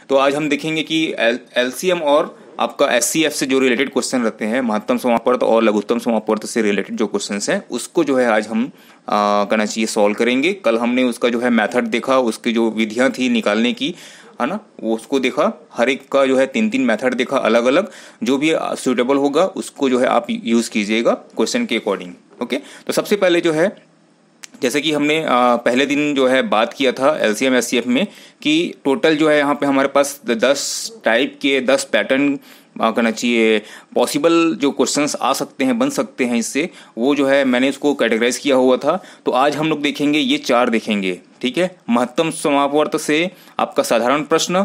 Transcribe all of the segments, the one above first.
तो आज हम देखेंगे कि एलसीएम और आपका एचसीएफ से जो रिलेटेड क्वेश्चन रहते हैं, महत्तम समापवर्त और लघुत्तम समापवर्त से रिलेटेड जो क्वेश्चंस हैं उसको जो है आज हम करना चाहिए सॉल्व करेंगे। कल हमने उसका जो है मेथड देखा, उसकी जो विधियां थी निकालने की, है ना, वो उसको देखा। हर एक का जो है 3-3 मेथड देखा अलग अलग। जो भी सूटेबल होगा उसको जो है आप यूज कीजिएगा क्वेश्चन के अकॉर्डिंग। ओके, तो सबसे पहले जो है जैसे कि हमने पहले दिन जो है बात किया था एलसीएम एचसीएफ में कि टोटल जो है यहाँ पे हमारे पास 10 टाइप के 10 पैटर्न करना चाहिए, पॉसिबल जो क्वेश्चंस आ सकते हैं, बन सकते हैं इससे, वो जो है मैंने इसको कैटेगराइज किया हुआ था। तो आज हम लोग देखेंगे ये 4 देखेंगे। ठीक है, महत्तम समापवर्त से आपका साधारण प्रश्न,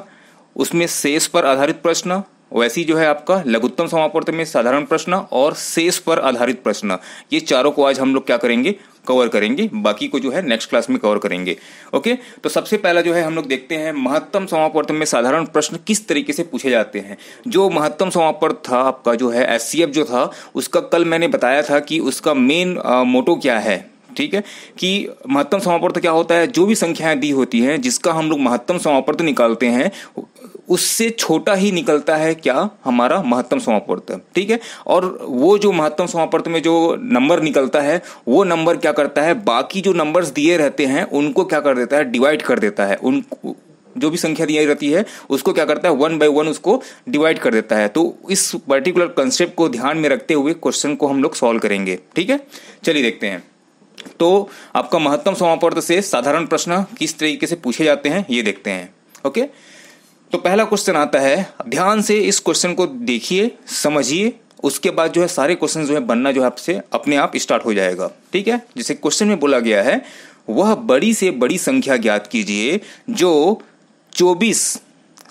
उसमें शेष पर आधारित प्रश्न, वैसी जो है आपका लघुत्तम समापवर्त में साधारण प्रश्न और शेष पर आधारित प्रश्न, ये चारों को आज हम लोग क्या करेंगे, कवर करेंगे। बाकी को जो है नेक्स्ट क्लास में कवर करेंगे। ओके, तो सबसे पहला जो है हम लोग देखते हैं महत्तम समापवर्त में साधारण प्रश्न किस तरीके से पूछे जाते हैं। जो महत्तम समापवर्त था आपका जो है एचसीएफ जो था, उसका कल मैंने बताया था कि उसका मेन मोटो क्या है। ठीक है, कि महत्तम समापवर्त क्या होता है, जो भी संख्याएं दी होती हैं जिसका हम लोग महत्तम समापवर्त निकालते हैं उससे छोटा ही निकलता है क्या, हमारा महत्तम समापवर्त। ठीक है, और वो जो महत्तम समापवर्त में जो नंबर निकलता है वो नंबर क्या करता है, बाकी जो नंबर्स दिए रहते हैं उनको क्या कर देता है, डिवाइड कर देता है। उन जो भी संख्या दी रहती है उसको क्या करता है, 1 by 1 उसको डिवाइड कर देता है। तो इस पर्टिकुलर कंसेप्ट को ध्यान में रखते हुए क्वेश्चन को हम लोग सॉल्व करेंगे। ठीक है, चलिए देखते हैं। तो आपका महत्तम समापवर्त से साधारण प्रश्न किस तरीके से पूछे जाते हैं ये देखते हैं। ओके, तो पहला क्वेश्चन आता है, ध्यान से इस क्वेश्चन को देखिए, समझिए, उसके बाद जो है सारे क्वेश्चन जो है बनना जो है आपसे अपने आप स्टार्ट हो जाएगा। ठीक है, जैसे क्वेश्चन में बोला गया है, वह बड़ी से बड़ी संख्या ज्ञात कीजिए जो 24,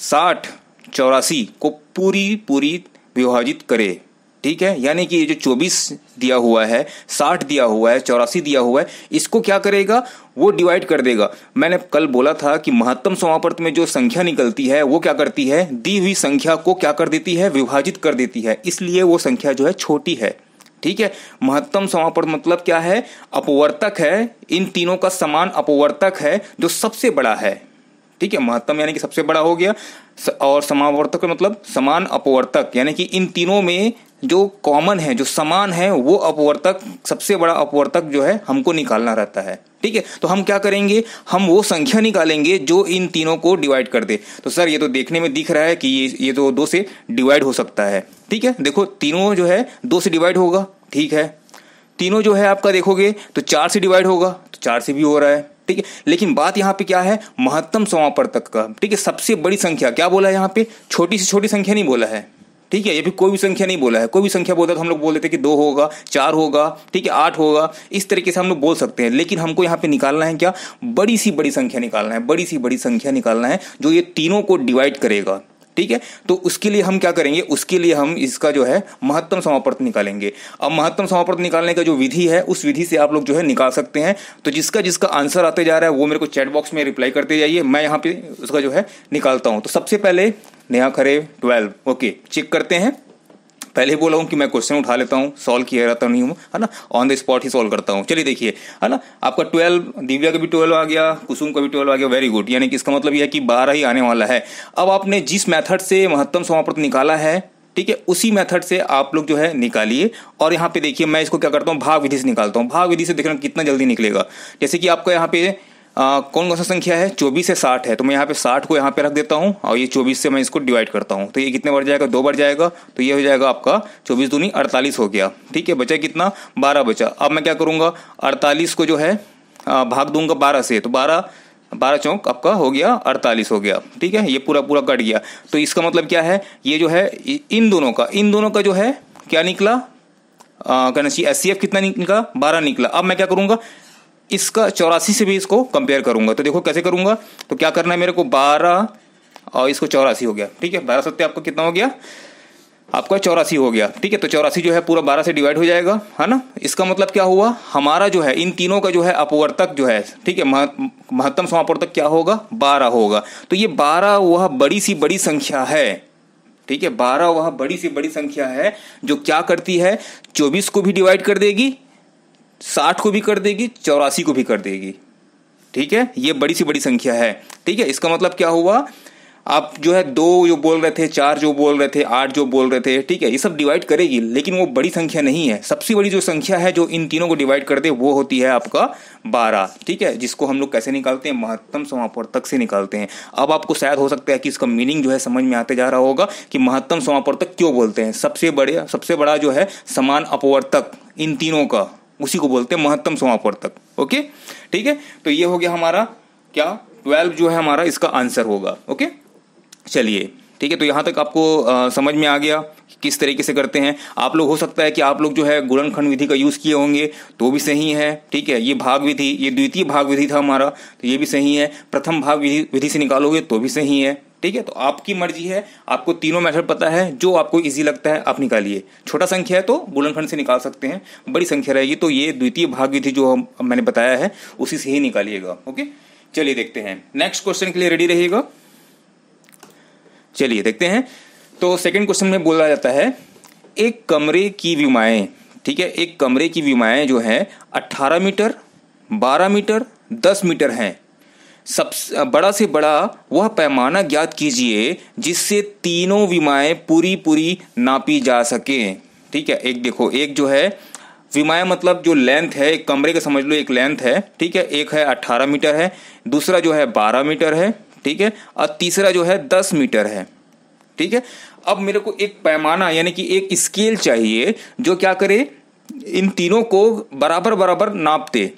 60, 84 को पूरी विभाजित करे। ठीक है, यानी कि ये जो 24 दिया हुआ है, 60 दिया हुआ है, 84 दिया हुआ है, इसको क्या करेगा, वो डिवाइड कर देगा। मैंने कल बोला था कि महत्तम समापवर्त में जो संख्या निकलती है वो क्या करती है, दी हुई संख्या को क्या कर देती है, विभाजित कर देती है, इसलिए वो संख्या जो है छोटी है। ठीक है, महत्तम समापवर्त मतलब क्या है, अपवर्तक है, इन तीनों का समान अपवर्तक है जो सबसे बड़ा है। ठीक है, महत्तम यानी कि सबसे बड़ा हो गया, और समावर्तक मतलब समान अपवर्तक, यानी कि इन तीनों में जो कॉमन है, जो समान है, वो अपवर्तक, सबसे बड़ा अपवर्तक जो है हमको निकालना रहता है। ठीक है, तो हम क्या करेंगे, हम वो संख्या निकालेंगे जो इन तीनों को डिवाइड कर दे। तो सर ये तो देखने में दिख रहा है कि ये तो 2 से डिवाइड हो सकता है। ठीक है, देखो तीनों जो है 2 से डिवाइड होगा। ठीक है, तीनों जो है आपका देखोगे तो 4 से डिवाइड होगा, तो 4 से भी हो रहा है। ठीक है, लेकिन बात यहाँ पे क्या है, महत्तम समापवर्तक का। ठीक है, सबसे बड़ी संख्या क्या बोला है यहाँ पे, छोटी से छोटी संख्या नहीं बोला है। ठीक है, ये भी कोई भी संख्या नहीं बोला है। कोई भी संख्या बोलता तो हम लोग बोल देते कि 2 होगा, 4 होगा, ठीक है, 8 होगा, इस तरीके से हम लोग बोल सकते हैं। लेकिन हमको यहाँ पे निकालना है क्या, बड़ी सी बड़ी संख्या निकालना है, बड़ी सी बड़ी संख्या निकालना है जो ये तीनों को डिवाइड करेगा। ठीक है, तो उसके लिए हम क्या करेंगे, उसके लिए हम इसका जो है महत्तम समापवर्त निकालेंगे। अब महत्तम समापवर्त निकालने का जो विधि है उस विधि से आप लोग जो है निकाल सकते हैं। तो जिसका जिसका आंसर आते जा रहा है वो मेरे को चैट बॉक्स में रिप्लाई करते जाइए, मैं यहाँ पे उसका जो है निकालता हूँ। तो सबसे पहले नेहा खरे 12, ओके, चेक करते हैं। पहले बोला हूँ कि मैं क्वेश्चन उठा लेता हूँ, सॉल्व किया रहता नहीं हूँ, है ना, on the spot he solve करता हूँ। चलिए देखिए, है ना, आपका 12, दिव्या का भी 12 आ गया, कुसुम का भी 12 आ गया, वेरी गुड। यानी कि इसका मतलब यह है कि 12 ही आने वाला है। अब आपने जिस मेथड से महत्तम समापवर्त निकाला है, ठीक है, उसी मेथड से आप लोग जो है निकालिए। और यहाँ पे देखिए मैं इसको क्या करता हूँ, भाग विधि से निकालता हूँ। भाग विधि से देखना कितना जल्दी निकलेगा। जैसे कि आपका यहाँ पे कौन सा संख्या है, 24 से 60 है, तो मैं यहाँ पे 60 को यहाँ पे रख देता हूँ और ये 24 से मैं इसको डिवाइड करता हूँ। तो ये कितने बार जाएगा, 2 बार जाएगा, तो ये हो जाएगा आपका 24 दूनी 48 हो गया। ठीक है, बचा कितना, 12 बचा। अब मैं क्या करूँगा, 48 को जो है भाग दूंगा 12 से, तो 12 चौक आपका हो गया 48 हो गया। ठीक है, ये पूरा कट गया। तो इसका मतलब क्या है, ये जो है इन दोनों का जो है क्या निकला, कहना चाहिए एचसीएफ कितना निकला, 12 निकला। अब मैं क्या करूँगा, इसका 84 से भी इसको कंपेयर करूंगा। तो देखो कैसे करूंगा, तो क्या करना है मेरे को, 12 और इसको 84 हो गया। ठीक है, 12 सत्ते आपका कितना हो गया, आपका 84 हो गया। ठीक है, तो 84 जो है पूरा 12 से डिवाइड हो जाएगा, है ना। इसका मतलब क्या हुआ, हमारा जो है इन तीनों का जो है अपवर्तक जो है, ठीक है, महत्तम समापवर्तक क्या होगा, 12 होगा। तो ये 12 वह बड़ी सी बड़ी संख्या है। ठीक है, 12 वह बड़ी सी बड़ी संख्या है जो क्या करती है, 24 को भी डिवाइड कर देगी, 60 को भी कर देगी, 84 को भी कर देगी। ठीक है, ये बड़ी सी बड़ी संख्या है। ठीक है, इसका मतलब क्या हुआ, आप जो है 2 जो बोल रहे थे, 4 जो बोल रहे थे, 8 जो बोल रहे थे, ठीक है, ये सब डिवाइड करेगी, लेकिन वो बड़ी संख्या नहीं है। सबसे बड़ी जो संख्या है जो इन तीनों को डिवाइड कर दे वो होती है आपका 12, ठीक है, जिसको हम लोग कैसे निकालते हैं, महत्तम समापवर्तक से निकालते हैं। अब आपको शायद हो सकता है कि इसका मीनिंग जो है समझ में आते जा रहा होगा कि महत्तम समापवर्तक क्यों बोलते हैं। सबसे बड़ा जो है समान अपवर्तक इन तीनों का, उसी को बोलते हैं महत्तम समापवर्तक। ओके, ठीक है, तो ये हो गया हमारा क्या 12 जो है हमारा इसका आंसर होगा। ओके, चलिए ठीक है, तो यहाँ तक आपको समझ में आ गया किस तरीके से करते हैं आप लोग। हो सकता है कि आप लोग जो है गुणनखंड विधि का यूज किए होंगे तो भी सही है, ठीक है, ये भाग विधि, ये द्वितीय भाग विधि था हमारा, तो ये भी सही है। प्रथम भाग विधि से निकालोगे तो भी सही है, ठीक है। तो आपकी मर्जी है, आपको तीनों मेथड पता है, जो आपको इजी लगता है आप निकालिए। छोटा संख्या है तो गुणनखंड से निकाल सकते हैं, बड़ी संख्या रहेगी तो ये द्वितीय भाग विधि जो मैंने बताया है उसी से ही निकालिएगा। ओके, चलिए देखते हैं, नेक्स्ट क्वेश्चन के लिए रेडी रहिएगा। चलिए देखते हैं, तो सेकंड क्वेश्चन में बोला जाता है एक कमरे की विमाएं, ठीक है, एक कमरे की विमाएं जो है 18 मीटर, 12 मीटर, 10 मीटर हैं। सबसे बड़ा से बड़ा वह पैमाना ज्ञात कीजिए जिससे तीनों विमाएं पूरी नापी जा सके। ठीक है, एक देखो, एक जो है विमाएं मतलब जो लेंथ है, एक कमरे का समझ लो एक लेंथ है, ठीक है, एक है 18 मीटर है, दूसरा जो है 12 मीटर है, ठीक है, और तीसरा जो है 10 मीटर है, ठीक है। अब मेरे को एक पैमाना यानी कि एक स्केल चाहिए जो क्या करे, इन तीनों को बराबर नाप दे,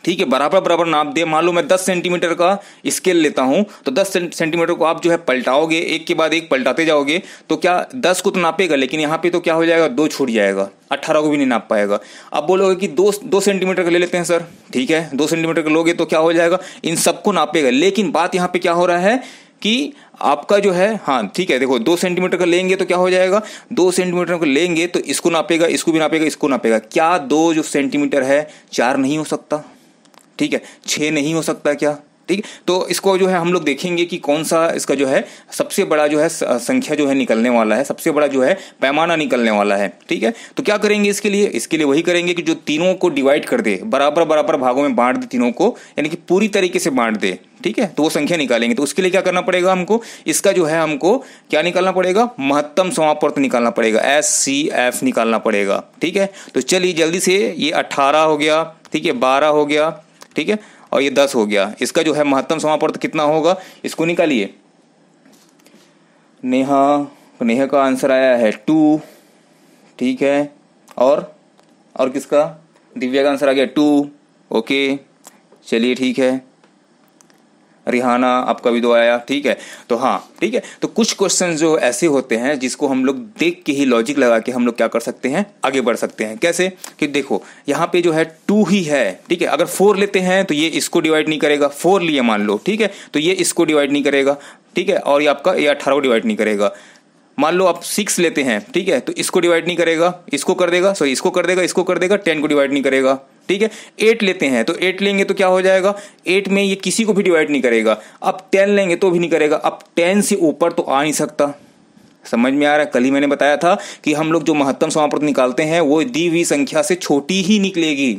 ठीक है, बराबर नाप दे। मान लो मैं 10 सेंटीमीटर का स्केल लेता हूं, तो 10 सेंटीमीटर को आप जो है पलटाओगे, एक के बाद एक पलटाते जाओगे, तो क्या 10 को तो नापेगा, लेकिन यहाँ पे तो क्या हो जाएगा, 2 छूट जाएगा, 18 को भी नहीं नाप पाएगा। अब बोलोगे कि 2 सेंटीमीटर का ले लेते हैं सर, ठीक है, 2 सेंटीमीटर का लोगे तो क्या हो जाएगा, इन सबको नापेगा। लेकिन बात यहाँ पे क्या हो रहा है कि आपका जो है, हाँ ठीक है, देखो 2 सेंटीमीटर का लेंगे तो क्या हो जाएगा, 2 सेंटीमीटर का लेंगे तो इसको नापेगा, इसको भी नापेगा, इसको नापेगा। क्या 2 जो सेंटीमीटर है 4 नहीं हो सकता, ठीक है, 6 नहीं हो सकता क्या, ठीक है। तो इसको जो है हम लोग देखेंगे कि कौन सा इसका जो है सबसे बड़ा जो है संख्या जो है निकलने वाला है, सबसे बड़ा जो है पैमाना निकलने वाला है, ठीक है। तो क्या करेंगे इसके लिए वही करेंगे कि जो तीनों को डिवाइड कर दे, बराबर भागों में बांट दे तीनों को, यानी कि पूरी तरीके से बांट दे, ठीक है, तो वो संख्या निकालेंगे। तो उसके लिए क्या करना पड़ेगा हमको, इसका जो है हमको क्या निकालना पड़ेगा, महत्तम समापवर्त निकालना पड़ेगा, SCF निकालना पड़ेगा, ठीक है। तो चलिए जल्दी से, ये 18 हो गया, ठीक है, 12 हो गया, ठीक है, और ये 10 हो गया। इसका जो है महत्तम समापवर्त कितना होगा, इसको निकालिए। नेहा का आंसर आया है 2, ठीक है, और किसका, दिव्या का आंसर आ गया 2। ओके, चलिए ठीक है, रिहाना आपका भी 2 आया, ठीक है। तो हाँ ठीक है, तो कुछ क्वेश्चन जो ऐसे होते हैं जिसको हम लोग देख के ही लॉजिक लगा के हम लोग क्या कर सकते हैं, आगे बढ़ सकते हैं। कैसे कि देखो यहाँ पे जो है 2 ही है, ठीक है, अगर 4 लेते हैं तो ये इसको डिवाइड नहीं करेगा, 4 लिए मान लो, ठीक है, तो ये इसको डिवाइड नहीं करेगा, ठीक है, और ये आपका ये 18 को डिवाइड नहीं करेगा। मान लो आप 6 लेते हैं, ठीक है, तो इसको डिवाइड नहीं करेगा, इसको कर देगा, सॉरी इसको कर देगा, इसको कर देगा, 10 को डिवाइड नहीं करेगा, ठीक है। 8 लेते हैं तो 8 लेंगे तो क्या हो जाएगा, 8 में ये किसी को भी डिवाइड नहीं करेगा। अब 10 लेंगे तो भी नहीं करेगा, अब 10 से ऊपर तो आ नहीं सकता। समझ में आ रहा है, कल ही मैंने बताया था कि हम लोग जो महत्तम समापवर्त निकालते हैं वो दी हुई संख्या से छोटी ही निकलेगी,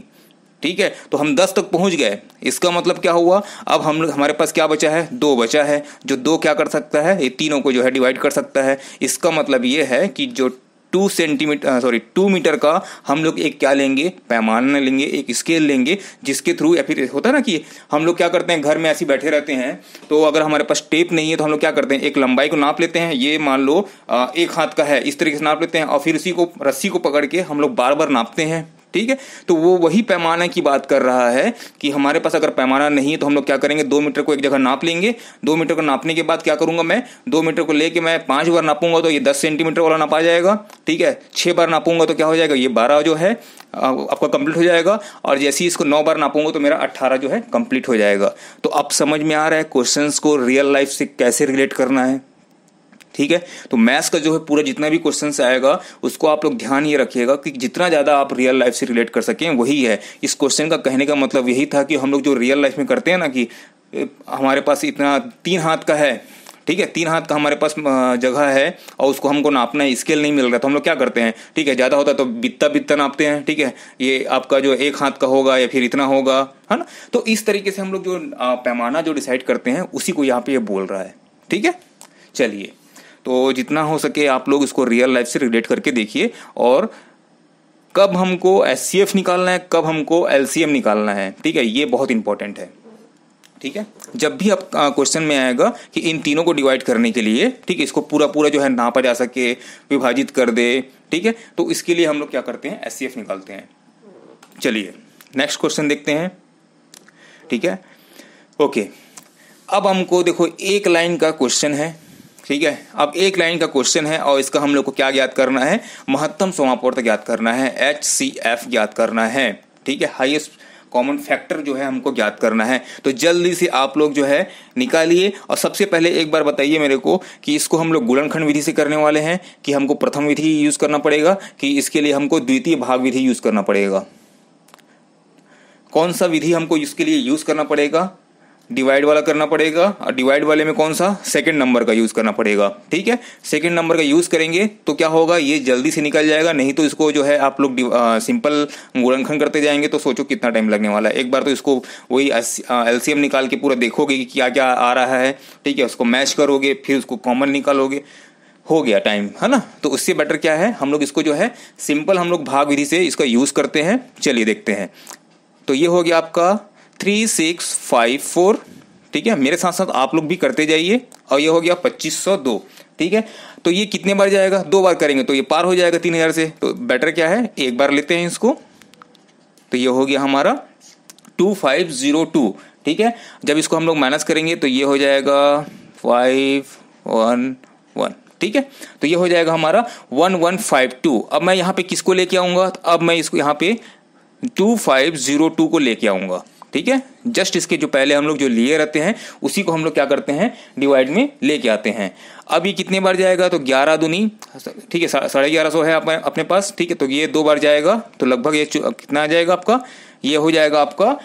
ठीक है। तो हम 10 तक पहुंच गए, इसका मतलब क्या हुआ, अब हम लोग हमारे पास क्या बचा है, 2 बचा है, जो 2 क्या कर सकता है, ये तीनों को जो है डिवाइड कर सकता है। इसका मतलब ये है कि जो 2 मीटर का हम लोग एक क्या लेंगे, पैमाना लेंगे, एक स्केल लेंगे, जिसके थ्रू, या फिर होता है ना कि हम लोग क्या करते हैं, घर में ऐसे बैठे रहते हैं, तो अगर हमारे पास टेप नहीं है तो हम लोग क्या करते हैं, एक लंबाई को नाप लेते हैं, ये मान लो 1 हाथ का है, इस तरीके से नाप लेते हैं, और फिर उसी को रस्सी को पकड़ के हम लोग बार नापते हैं, ठीक है। तो वो वही पैमाना की बात कर रहा है कि हमारे पास अगर पैमाना नहीं है तो हम लोग क्या करेंगे, 2 मीटर को एक जगह नाप लेंगे। 2 मीटर को नापने के बाद क्या करूंगा मैं, 2 मीटर को लेके मैं 5 बार नापूंगा तो ये 10 सेंटीमीटर वाला नापा जाएगा, ठीक है। 6 बार नापूंगा तो क्या हो जाएगा, ये 12 जो है आपका कंप्लीट हो जाएगा, और जैसे ही इसको 9 बार नापूंगा तो मेरा 18 जो है कंप्लीट हो जाएगा। तो अब समझ में आ रहा है क्वेश्चंस को रियल लाइफ से कैसे रिलेट करना है, ठीक है। तो मैथ्स का जो है पूरा जितना भी क्वेश्चंस आएगा उसको आप लोग ध्यान ये रखिएगा कि जितना ज्यादा आप रियल लाइफ से रिलेट कर सकें वही है। इस क्वेश्चन का कहने का मतलब यही था कि हम लोग जो रियल लाइफ में करते हैं ना, कि हमारे पास इतना 3 हाथ का है, ठीक है, 3 हाथ का हमारे पास जगह है और उसको हमको नापना है, स्केल नहीं मिल रहा, तो हम लोग क्या करते हैं, ठीक है, ज्यादा होता है तो बित्ता नापते हैं, ठीक है, ये आपका जो 1 हाथ का होगा या फिर इतना होगा, है ना। तो इस तरीके से हम लोग जो पैमाना जो डिसाइड करते हैं उसी को यहाँ पे ये बोल रहा है, ठीक है। चलिए, तो जितना हो सके आप लोग इसको रियल लाइफ से रिलेट करके देखिए, और कब हमको एचसीएफ निकालना है, कब हमको एलसीएम निकालना है, ठीक है, ये बहुत इंपॉर्टेंट है। ठीक है, जब भी आप क्वेश्चन में आएगा कि इन तीनों को डिवाइड करने के लिए, ठीक है, इसको पूरा पूरा जो है नापा जा सके, विभाजित कर दे, ठीक है, तो इसके लिए हम लोग क्या करते हैं, एचसीएफ निकालते हैं। चलिए नेक्स्ट क्वेश्चन देखते हैं। ठीक है, ओके, अब हमको देखो एक लाइन का क्वेश्चन है, ठीक है, अब एक लाइन का क्वेश्चन है और इसका हम लोग को क्या ज्ञात करना है, महत्तम समापवर्त ज्ञात करना है, HCF ज्ञात करना है, ठीक है, हाईएस्ट कॉमन फैक्टर जो है हमको ज्ञात करना है। तो जल्दी से आप लोग जो है निकालिए, और सबसे पहले एक बार बताइए मेरे को कि इसको हम लोग गुणनखंड विधि से करने वाले हैं कि हमको प्रथम विधि यूज करना पड़ेगा, कि इसके लिए हमको द्वितीय भाग विधि यूज करना पड़ेगा। कौन सा विधि हमको इसके लिए यूज करना पड़ेगा, डिवाइड वाला करना पड़ेगा, और डिवाइड वाले में कौन सा, सेकंड नंबर का यूज करना पड़ेगा। ठीक है, सेकंड नंबर का यूज करेंगे तो क्या होगा, ये जल्दी से निकल जाएगा, नहीं तो इसको जो है आप लोग सिंपल गुणनखंड करते जाएंगे तो सोचो कितना टाइम लगने वाला है। एक बार तो इसको वही एलसीएम निकाल के पूरा देखोगे कि क्या क्या आ रहा है, ठीक है, उसको मैच करोगे, फिर उसको कॉमन निकालोगे, हो गया टाइम, है ना। तो उससे बेटर क्या है, हम लोग इसको जो है सिंपल हम लोग भाग विधि से इसका यूज करते हैं। चलिए देखते हैं, तो ये हो गया आपका 3654, ठीक है, मेरे साथ साथ आप लोग भी करते जाइए, और ये हो गया 2502, ठीक है। तो ये कितने बार जाएगा, 2 बार करेंगे तो ये पार हो जाएगा 3000 से, तो बेटर क्या है, एक बार लेते हैं इसको, तो ये हो गया हमारा 2502, ठीक है। जब इसको हम लोग माइनस करेंगे तो ये हो जाएगा 511, ठीक है, तो ये हो जाएगा हमारा 1152। अब मैं यहाँ पे किसको लेके आऊंगा, अब मैं इसको यहाँ पे 2502 को लेके आऊंगा, ठीक है। जस्ट इसके जो पहले हम लोग जो लिए रहते हैं उसी को हम लोग क्या करते हैं, डिवाइड में लेके आते हैं। अब ये कितने बार जाएगा, तो 11 दूनी, ठीक है, 1150 है अपने पास, ठीक है, तो ये 2 बार जाएगा, तो लगभग ये कितना आ जाएगा आपका, ये हो जाएगा आपका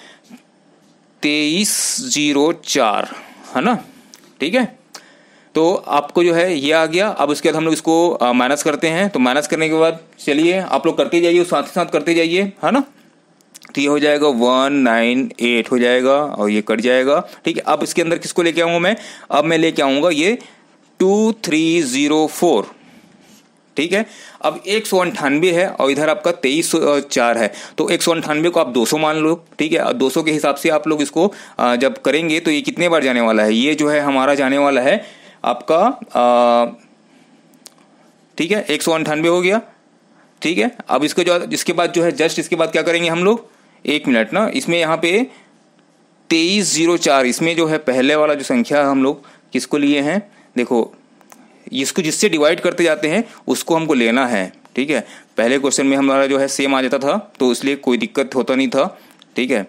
2304, है ना, ठीक है। तो आपको जो है ये आ गया। अब उसके बाद हम लोग इसको माइनस करते हैं, तो माइनस करने के बाद चलिए आप लोग करते जाइए, साथ ही साथ करते जाइए, है ना। तो ये हो जाएगा 198 हो जाएगा, और ये कट जाएगा, ठीक है। अब इसके अंदर किसको लेके आऊंगा मैं, अब मैं लेके आऊंगा ये 2304, ठीक है। अब 198 है और इधर आपका 2304 है, तो 198 को आप 200 मान लो, ठीक है। और 200 के हिसाब से आप लोग इसको जब करेंगे तो ये कितने बार जाने वाला है, ये जो है हमारा जाने वाला है आपका, ठीक है, 198 हो गया, ठीक है। अब इसको जो इसके बाद जो है जस्ट इसके बाद क्या करेंगे हम लोग, 1 मिनट ना, इसमें यहाँ पे 2304, इसमें जो है पहले वाला जो संख्या हम लोग किसको लिए हैं, देखो इसको जिससे डिवाइड करते जाते हैं उसको हमको लेना है, ठीक है। पहले क्वेश्चन में हमारा जो है सेम आ जाता था, तो इसलिए कोई दिक्कत होता नहीं था, ठीक है,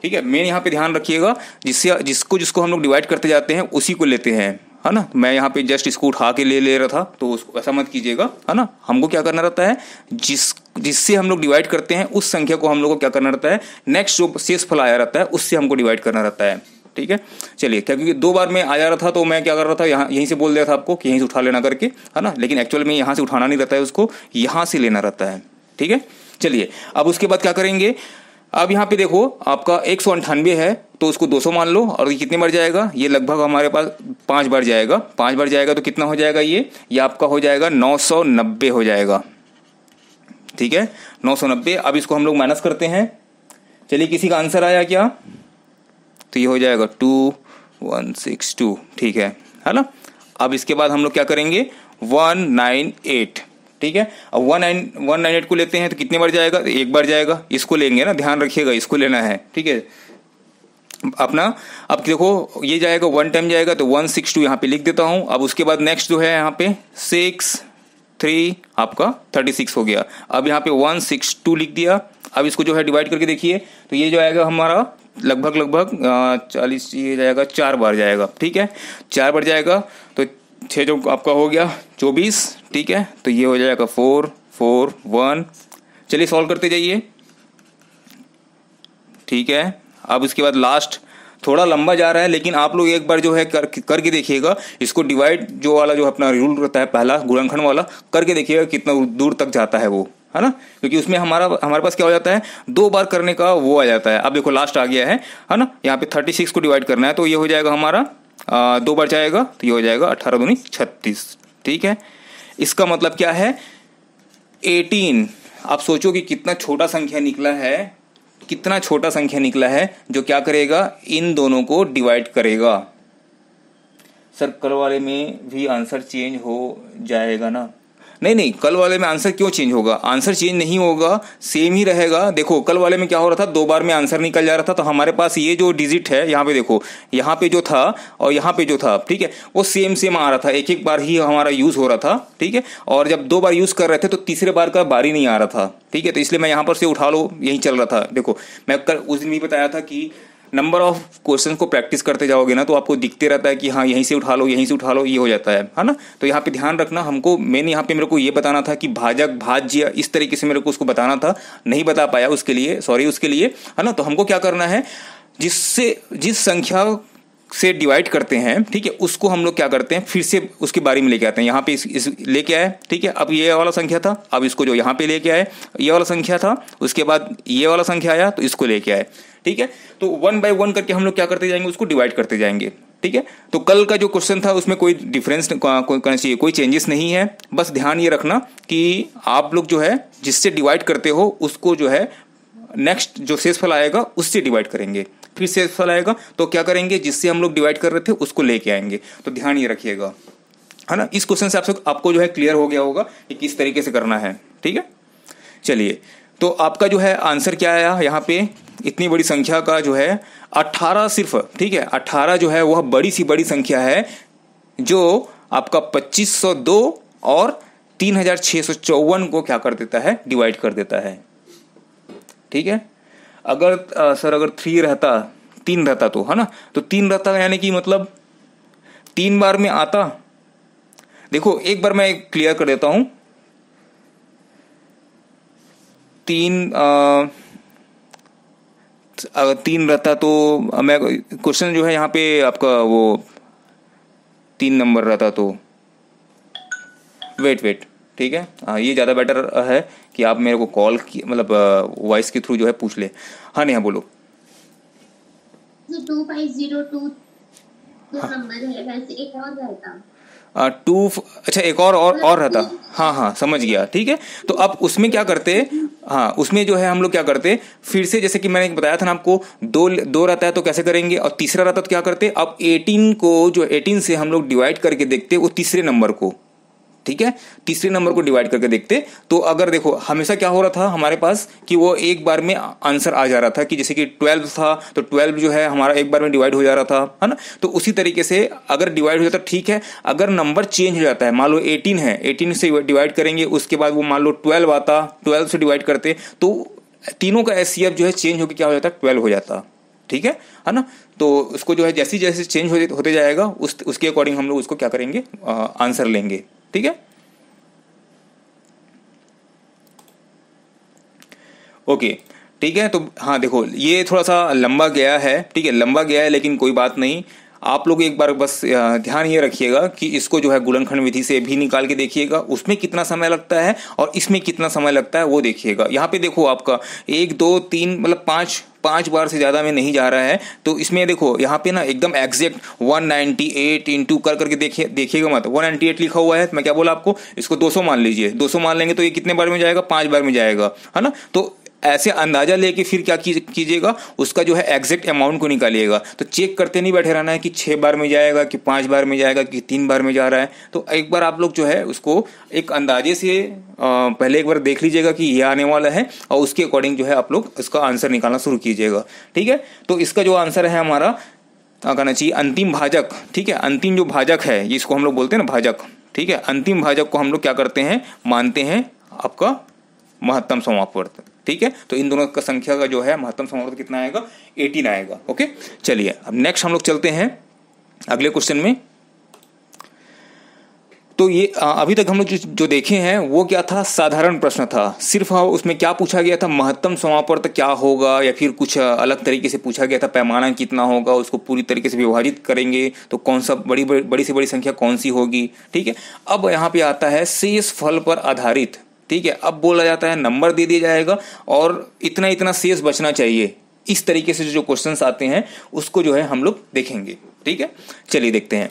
ठीक है। मेन यहाँ पे ध्यान रखिएगा, जिसको हम लोग डिवाइड करते जाते हैं उसी को लेते हैं, है ना। मैं यहाँ पे जस्ट इसको उठा के ले रहा था, तो उसको ऐसा मत कीजिएगा, है ना। हमको क्या करना रहता है, जिससे हम लोग डिवाइड करते हैं उस संख्या को हम लोग को क्या करना रहता है, नेक्स्ट जो शेष फल आया रहता है उससे हमको डिवाइड करना रहता है, ठीक है। चलिए, क्योंकि 2 बार में आ जा रहा था तो मैं क्या कर रहा था, यहीं से बोल दिया था आपको कि यहीं से उठा लेना करके, है ना, लेकिन एक्चुअल में यहाँ से उठाना नहीं रहता है, उसको यहाँ से लेना रहता है, ठीक है। चलिए, अब उसके बाद क्या करेंगे, अब यहाँ पे देखो आपका 198 है, तो उसको 200 मान लो, और ये कितने बार जाएगा, ये लगभग हमारे पास 5 बार जाएगा, 5 बार जाएगा तो कितना हो जाएगा, ये आपका हो जाएगा 990 हो जाएगा, ठीक है, 990। अब इसको हम लोग माइनस करते हैं, चलिए किसी का आंसर आया क्या, तो ये हो जाएगा 2162, ठीक है ना। अब इसके बाद हम लोग क्या करेंगे, 198, ठीक है। अब 198 को लेते हैं तो कितने बार जाएगा, तो 1 बार जाएगा, इसको लेंगे ना, ध्यान रखिएगा, इसको लेना है, ठीक है अपना। अब देखो ये जाएगा 1 टाइम जाएगा, तो 162 यहाँ पे लिख देता हूं। अब उसके बाद नेक्स्ट जो है यहाँ पे 6 3 आपका 36 हो गया। अब यहाँ पे 162 लिख दिया। अब इसको जो है डिवाइड करके देखिए, तो ये जो आएगा हमारा लगभग 40, ये जाएगा 4 बार जाएगा, ठीक है, 4 बार जाएगा, तो 6 जो आपका हो गया 24, ठीक है। तो ये हो जाएगा 4 4 1। चलिए सॉल्व करते जाइए, ठीक है। अब उसके बाद लास्ट थोड़ा लंबा जा रहा है, लेकिन आप लोग एक बार जो है करके देखिएगा, इसको डिवाइड जो वाला जो अपना रूल रहता है पहला गुणनखंड वाला, करके देखिएगा कितना दूर तक जाता है वो, है ना। क्योंकि उसमें हमारे पास क्या हो जाता है, 2 बार करने का वो आ जाता है। अब देखो लास्ट आ गया है ना, यहाँ पे 36 को डिवाइड करना है, तो ये हो जाएगा हमारा 2 बार जाएगा तो ये हो जाएगा 18 दूनी 36। ठीक है, इसका मतलब क्या है 18। आप सोचो कि कितना छोटा संख्या निकला है, कितना छोटा संख्या निकला है जो क्या करेगा, इन दोनों को डिवाइड करेगा। सर कल वाले में भी आंसर चेंज हो जाएगा ना? नहीं नहीं, कल वाले में आंसर क्यों चेंज होगा, आंसर चेंज नहीं होगा, सेम ही रहेगा। देखो कल वाले में क्या हो रहा था, 2 बार में आंसर निकल जा रहा था, तो हमारे पास ये जो डिजिट है यहाँ पे देखो, यहाँ पे जो था और यहाँ पे जो था, ठीक है, वो सेम सेम आ रहा था, एक एक बार ही हमारा यूज हो रहा था। ठीक है, और जब 2 बार यूज कर रहे थे तो तीसरे बार का बारी नहीं आ रहा था। ठीक है, तो इसलिए मैं यहाँ पर से उठा लो यही चल रहा था। देखो मैं कल उस दिन भी बताया था कि नंबर ऑफ क्वेश्चन को प्रैक्टिस करते जाओगे ना तो आपको दिखते रहता है कि हाँ यहीं से उठा लो यहीं से उठा लो, ये हो जाता है ना। तो यहाँ पे ध्यान रखना, हमको मेन यहाँ पे मेरे को ये बताना था कि भाजक भाज्य इस तरीके से मेरे को उसको बताना था, नहीं बता पाया, उसके लिए सॉरी उसके लिए, है ना। तो हमको क्या करना है, जिस संख्या से डिवाइड करते हैं, ठीक है, उसको हम लोग क्या करते हैं फिर से उसके बारे में लेके आते हैं। यहाँ पे इस लेके आए, ठीक है, अब ये वाला संख्या था, अब इसको जो यहाँ पे लेके आए, ये वाला संख्या था, उसके बाद ये वाला संख्या आया तो इसको लेके आए। ठीक है, तो 1 बाय 1 करके हम लोग क्या करते जाएंगे, उसको डिवाइड करते जाएंगे। ठीक है, तो कल का जो क्वेश्चन था उसमें कोई डिफरेंस करना चाहिए, कोई चेंजेस नहीं है। बस ध्यान ये रखना कि आप लोग जो है जिससे डिवाइड करते हो उसको जो है नेक्स्ट जो शेषफल आएगा उससे डिवाइड करेंगे, फिर शेषफल आएगा तो क्या करेंगे, जिससे हम लोग डिवाइड कर रहे थे उसको लेके आएंगे। तो ध्यान ये रखिएगा, है ना। इस क्वेश्चन से आपको जो है क्लियर हो गया होगा कि किस तरीके से करना है। ठीक है, चलिए, तो आपका जो है आंसर क्या आया यहाँ पे, इतनी बड़ी संख्या का जो है 18 सिर्फ, ठीक है, 18 जो है वह बड़ी सी बड़ी संख्या है जो आपका 2502 और 3654 को क्या कर देता है, डिवाइड कर देता है। ठीक है, अगर सर अगर 3 रहता तो, है ना, तो 3 रहता यानी कि मतलब 3 बार में आता। देखो एक बार मैं क्लियर कर देता हूं, 3 रहता तो मैं क्वेश्चन जो है यहाँ पे आपका वो 3 नंबर रहता तो वेट, ठीक है, ये ज़्यादा बेटर है कि आप मेरे को कॉल की मतलब वॉइस के थ्रू जो है पूछ ले। हाँ नेहा बोलो। 2502 नंबर है, वैसे एक और रहता 2, अच्छा एक और रहता, हाँ समझ गया। ठीक है, तो अब उसमें क्या करते, हाँ उसमें जो है हम लोग क्या करते, फिर से जैसे कि मैंने बताया था ना आपको, 2 रहता है तो कैसे करेंगे, और तीसरा रहता तो क्या करते, अब 18 को जो 18 से हम लोग डिवाइड करके देखते वो तीसरे नंबर को, ठीक है, तीसरे नंबर को डिवाइड करके देखते। तो अगर देखो हमेशा क्या हो रहा था हमारे पास कि वो एक बार में आंसर आ जा रहा था, कि जैसे कि 12 था तो 12 जो है हमारा एक बार में डिवाइड हो जा रहा था, है ना। तो उसी तरीके से अगर डिवाइड हो जाता ठीक है, अगर नंबर चेंज हो जाता है, मान लो 18 है, 18 से डिवाइड करेंगे, उसके बाद वो मान लो 12 आता, 12 से डिवाइड करते तो तीनों का एचसीएफ जो है चेंज होकर क्या हो जाता, 12 हो जाता। ठीक है ना। तो उसको जो है जैसे जैसे चेंज होते जाएगा उसके अकॉर्डिंग हम लोग उसको क्या करेंगे, आंसर लेंगे। ठीक है, ओके, ठीक है। तो हाँ देखो ये थोड़ा सा लंबा गया है, ठीक है, लंबा गया है, लेकिन कोई बात नहीं, आप लोग एक बार बस ध्यान ये रखिएगा कि इसको जो है गुणनखंड विधि से भी निकाल के देखिएगा, उसमें कितना समय लगता है और इसमें कितना समय लगता है वो देखिएगा। यहाँ पे देखो आपका 1 2 3 मतलब 5 बार से ज्यादा में नहीं जा रहा है। तो इसमें देखो यहाँ पे ना एकदम एग्जैक्ट 198 इंटू करके देखिएगा मत, 198 लिखा हुआ है, मैं क्या बोला आपको, इसको 200 मान लीजिए, 200 मान लेंगे तो ये कितने बार में जाएगा, 5 बार में जाएगा, है ना। तो ऐसे अंदाजा लेके फिर क्या कीजिएगा, उसका जो है एग्जैक्ट अमाउंट को निकालिएगा। तो चेक करते नहीं बैठे रहना है कि 6 बार में जाएगा कि 5 बार में जाएगा कि 3 बार में जा रहा है। तो एक बार आप लोग जो है उसको एक अंदाजे से पहले एक बार देख लीजिएगा कि ये आने वाला है, और उसके अकॉर्डिंग जो है आप लोग इसका आंसर निकालना शुरू कीजिएगा। ठीक है, तो इसका जो आंसर है हमारा कहना चाहिए अंतिम भाजक। ठीक है, अंतिम जो भाजक है इसको हम लोग बोलते हैं ना भाजक। ठीक है, अंतिम भाजक को हम लोग क्या करते हैं, मानते हैं आपका महत्तम समापवर्त। ठीक है, तो इन दोनों का संख्या का जो है महत्तम समापवर्त कितना आएगा, 18 आएगा। ओके, चलिए अब नेक्स्ट हम लोग चलते हैं अगले क्वेश्चन में। तो ये अभी तक हम लोग जो देखे हैं वो क्या था, साधारण प्रश्न था, सिर्फ उसमें क्या पूछा गया था, महत्तम समापवर्त क्या होगा, या फिर कुछ अलग तरीके से पूछा गया था, पैमाना कितना होगा, उसको पूरी तरीके से विभाजित करेंगे तो कौन सा बड़ी से बड़ी संख्या कौन सी होगी। ठीक है, अब यहाँ पे आता है शेष फल पर आधारित। ठीक है, अब बोला जाता है नंबर दे दिया जाएगा और इतना इतना शेष बचना चाहिए। इस तरीके से जो क्वेश्चंस आते हैं उसको जो है हम लोग देखेंगे। ठीक है, चलिए देखते हैं।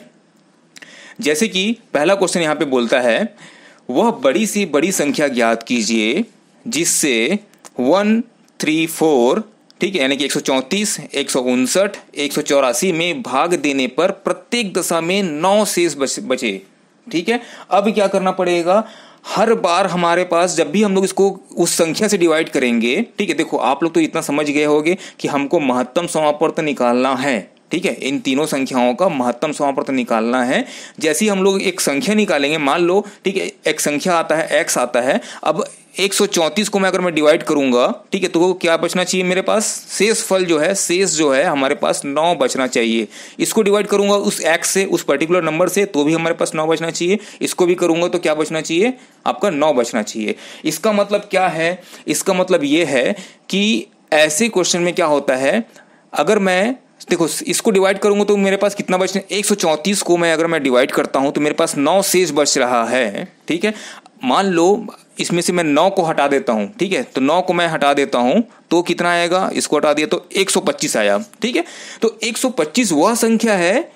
जैसे कि पहला क्वेश्चन यहाँ पे बोलता है, वह बड़ी सी बड़ी संख्या ज्ञात कीजिए जिससे 134, ठीक है, यानी कि 134, 159, 184 में भाग देने पर प्रत्येक दशा में 9 शेष बचे। ठीक है, अब क्या करना पड़ेगा, हर बार हमारे पास जब भी हम लोग इसको उस संख्या से डिवाइड करेंगे, ठीक है, देखो आप लोग तो इतना समझ गए होंगे कि हमको महत्तम समापवर्त निकालना है। ठीक है, इन तीनों संख्याओं का महत्तम समापवर्त निकालना है। जैसे ही हम लोग एक संख्या निकालेंगे, मान लो, ठीक है, एक संख्या आता है x आता है, अब 134 को मैं अगर मैं डिवाइड करूंगा, ठीक है, तो क्या बचना चाहिए मेरे पास, शेष फल जो है, शेष जो है हमारे पास 9 बचना चाहिए। इसको डिवाइड करूंगा उस x से, उस पर्टिकुलर नंबर से, तो भी हमारे पास 9 बचना चाहिए। इसको भी करूंगा तो क्या बचना चाहिए, आपका 9 बचना चाहिए। इसका मतलब क्या है, इसका मतलब ये है कि ऐसे क्वेश्चन में क्या होता है, अगर मैं देखो इसको डिवाइड करूंगा तो मेरे पास कितना बचना, 134 को मैं अगर मैं डिवाइड करता हूं तो मेरे पास 9 शेष बच रहा है। ठीक है, मान लो इसमें से मैं 9 को हटा देता हूं, ठीक है, तो 9 को मैं हटा देता हूं तो कितना आएगा, इसको हटा दिया तो 125 आया। ठीक है, तो 125 वह संख्या है,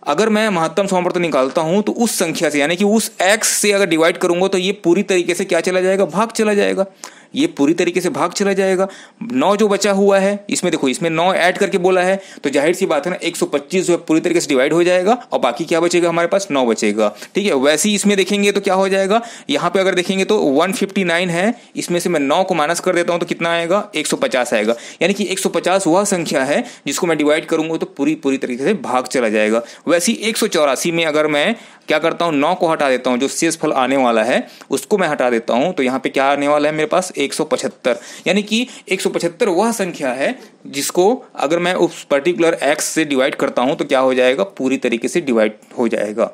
अगर मैं महत्तम समापवर्त निकालता हूं तो उस संख्या से, यानी कि उस x से अगर डिवाइड करूंगा तो ये पूरी तरीके से क्या चला जाएगा, भाग चला जाएगा। ये पूरी तरीके से भाग चला जाएगा। 9 जो बचा हुआ है इसमें देखो, इसमें 9 ऐड करके बोला है तो जाहिर सी बात है ना, 125 जो है पूरी तरीके से डिवाइड हो जाएगा और बाकी क्या बचेगा, हमारे पास 9 बचेगा। ठीक है, वैसे ही इसमें देखेंगे तो क्या हो जाएगा, यहाँ पे अगर देखेंगे तो 159 है, इसमें से मैं 9 को माइनस कर देता हूं तो कितना आएगा, 150 आएगा। यानी कि 150 वह संख्या है जिसको मैं डिवाइड करूंगा तो पूरी तरीके से भाग चला जाएगा। वैसे ही 184 में अगर मैं क्या करता हूं, 9 को हटा देता हूं, जो शेष फल आने वाला है उसको मैं हटा देता हूं, तो यहाँ पे क्या आने वाला है मेरे पास, 175। यानी कि 175 वह संख्या है जिसको अगर मैं उस पर्टिकुलर x से डिवाइड करता हूं तो क्या हो जाएगा, पूरी तरीके से डिवाइड हो जाएगा।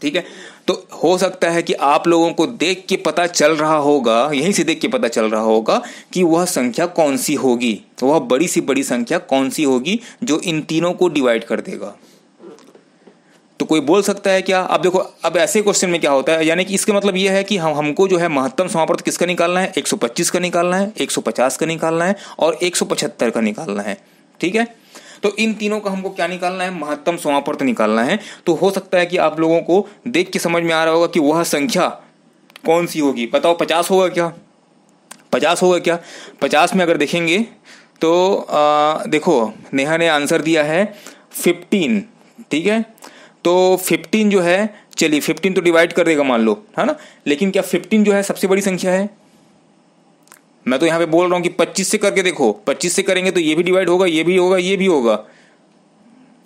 ठीक है, तो हो सकता है कि आप लोगों को देख के पता चल रहा होगा, यहीं से देख के पता चल रहा होगा कि वह संख्या कौन सी होगी, वह बड़ी सी बड़ी संख्या कौन सी होगी जो इन तीनों को डिवाइड कर देगा। तो कोई बोल सकता है क्या, अब देखो, अब ऐसे क्वेश्चन में क्या होता है, यानी कि इसका मतलब ये है कि हमको जो है महत्तम समापवर्त किसका निकालना है, 125 का निकालना है, 150 का निकालना है और 175 का निकालना है। ठीक है, तो इन तीनों का हमको क्या निकालना है, महत्तम समापवर्त निकालना है। तो हो सकता है कि आप लोगों को देख के समझ में आ रहा होगा कि वह संख्या कौन सी होगी। बताओ 50 होगा क्या, 50 होगा क्या। 50 में अगर देखेंगे तो देखो नेहा ने आंसर दिया है 15। ठीक है, तो 15 जो है, चलिए 15 तो डिवाइड कर देगा मान लो, है ना, लेकिन क्या 15 जो है सबसे बड़ी संख्या है। मैं तो यहाँ पे बोल रहा हूँ कि 25 से करके देखो, 25 से करेंगे तो ये भी डिवाइड होगा, ये भी होगा, ये भी होगा।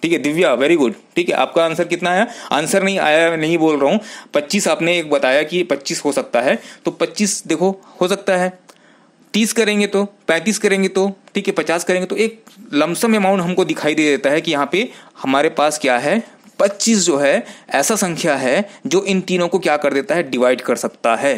ठीक है दिव्या, वेरी गुड। ठीक है, आपका आंसर कितना आया, आंसर नहीं आया, नहीं बोल रहा हूँ, 25 आपने एक बताया कि 25 हो सकता है, तो 25 देखो हो सकता है। 30 करेंगे तो, 35 करेंगे तो, ठीक है, 50 करेंगे तो एक लमसम अमाउंट हमको दिखाई दे देता है कि यहाँ पे हमारे पास क्या है, 25 जो है ऐसा संख्या है जो इन तीनों को क्या कर देता है, डिवाइड कर सकता है।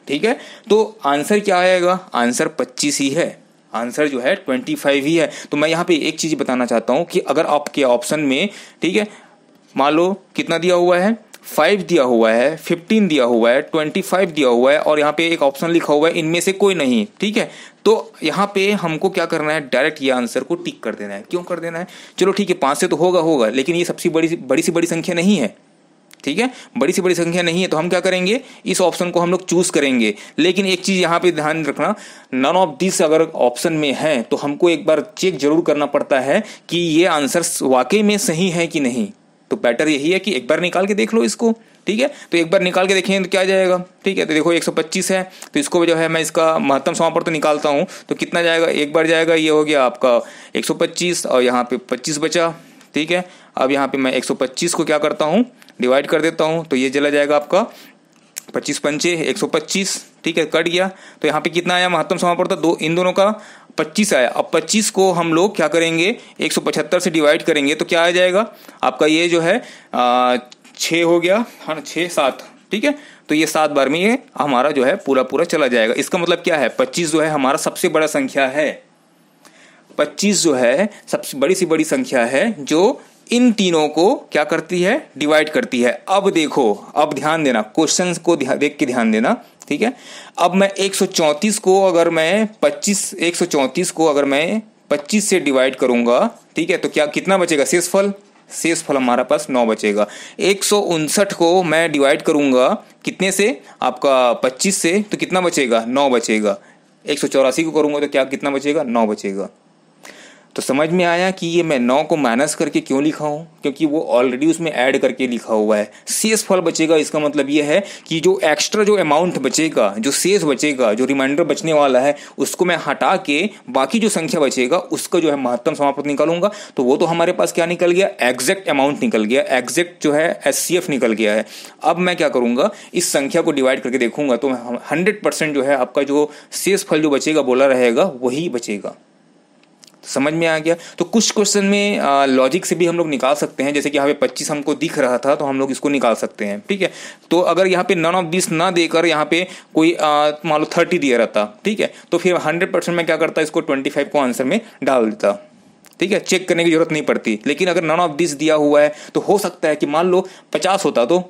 ठीक है, तो आंसर क्या आएगा, आंसर 25 ही है, आंसर जो है 25 ही है। तो मैं यहाँ पे एक चीज बताना चाहता हूं कि अगर आपके ऑप्शन में, ठीक है, मान लो कितना दिया हुआ है, 5 दिया हुआ है, 15 दिया हुआ है, 25 दिया हुआ है और यहाँ पे एक ऑप्शन लिखा हुआ है इनमें से कोई नहीं, ठीक है, तो यहाँ पे हमको क्या करना है, डायरेक्ट ये आंसर को टिक कर देना है। क्यों कर देना है, चलो ठीक है 5 से तो होगा, लेकिन ये सबसे बड़ी सी बड़ी संख्या नहीं है। ठीक है, बड़ी से बड़ी संख्या नहीं है, तो हम क्या करेंगे, इस ऑप्शन को हम लोग चूज करेंगे। लेकिन एक चीज यहाँ पे ध्यान रखना, नन ऑफ दिस अगर ऑप्शन में है तो हमको एक बार चेक जरूर करना पड़ता है कि ये आंसर वाकई में सही है कि नहीं। तो बेटर यही है कि एक बार निकाल के देख लो इसको। ठीक है, तो एक बार निकाल के देखें तो क्या जाएगा। ठीक है, तो देखो 125 है, तो इसको जो है मैं इसका महत्तम समापवर्त तो निकालता हूँ, तो कितना जाएगा, एक बार जाएगा, ये हो गया आपका 125 और यहाँ पे 25 बचा। ठीक है, अब यहाँ पे मैं 125 को क्या करता हूँ, डिवाइड कर देता हूँ, तो ये चला जाएगा आपका 25 पंचे 125। ठीक है, कट गया, तो यहाँ पे कितना आया महत्तम समापवर्त, दो इन दोनों का 25 आया। अब 25 को हम लोग क्या करेंगे, 175 से डिवाइड करेंगे तो क्या आ जाएगा आपका, ये जो है 6 हो गया, हाँ 6 7। ठीक है, तो ये 7 बार में ये हमारा जो है पूरा चला जाएगा। इसका मतलब क्या है, 25 जो है हमारा सबसे बड़ा संख्या है। 25 जो है सबसे बड़ी सी बड़ी संख्या है जो इन तीनों को क्या करती है, डिवाइड करती है। अब देखो, अब ध्यान देना, क्वेश्चंस को देख के ध्यान देना, ठीक है। अब मैं 134 को अगर मैं 25 से डिवाइड करूंगा, ठीक है, तो क्या कितना बचेगा, शेषफल हमारा पास 9 बचेगा। 159 को मैं डिवाइड करूंगा कितने से, आपका 25 से, तो कितना बचेगा, 9 बचेगा। 184 को करूंगा तो क्या कितना बचेगा, 9 बचेगा। तो समझ में आया कि ये मैं 9 को माइनस करके क्यों लिखा हूं, क्योंकि वो ऑलरेडी उसमें ऐड करके लिखा हुआ है। शेषफल बचेगा, इसका मतलब ये है कि जो एक्स्ट्रा जो अमाउंट बचेगा, जो शेष बचेगा, जो रिमाइंडर बचने वाला है, उसको मैं हटा के बाकी जो संख्या बचेगा उसका जो है महत्तम समापवर्त निकालूंगा। तो वो तो हमारे पास क्या निकल गया, एग्जैक्ट अमाउंट निकल गया, एग्जैक्ट जो है HCF निकल गया है। अब मैं क्या करूंगा, इस संख्या को डिवाइड करके देखूंगा तो 100% जो है आपका जो शेषफल जो बचेगा बोला रहेगा वही बचेगा। समझ में आ गया। तो कुछ क्वेश्चन में लॉजिक से भी हम लोग निकाल सकते हैं, जैसे कि यहाँ पे 25 हमको दिख रहा था तो हम लोग इसको निकाल सकते हैं, ठीक है। तो अगर यहाँ पे नन ऑफ दिस ना देकर यहाँ पे कोई मान लो 30 दिया रहता, ठीक है, तो फिर 100% मैं क्या करता, इसको 25 को आंसर में डाल देता, ठीक है, चेक करने की जरूरत नहीं पड़ती। लेकिन अगर नन ऑफ दिस दिया हुआ है तो हो सकता है कि मान लो 50 होता, तो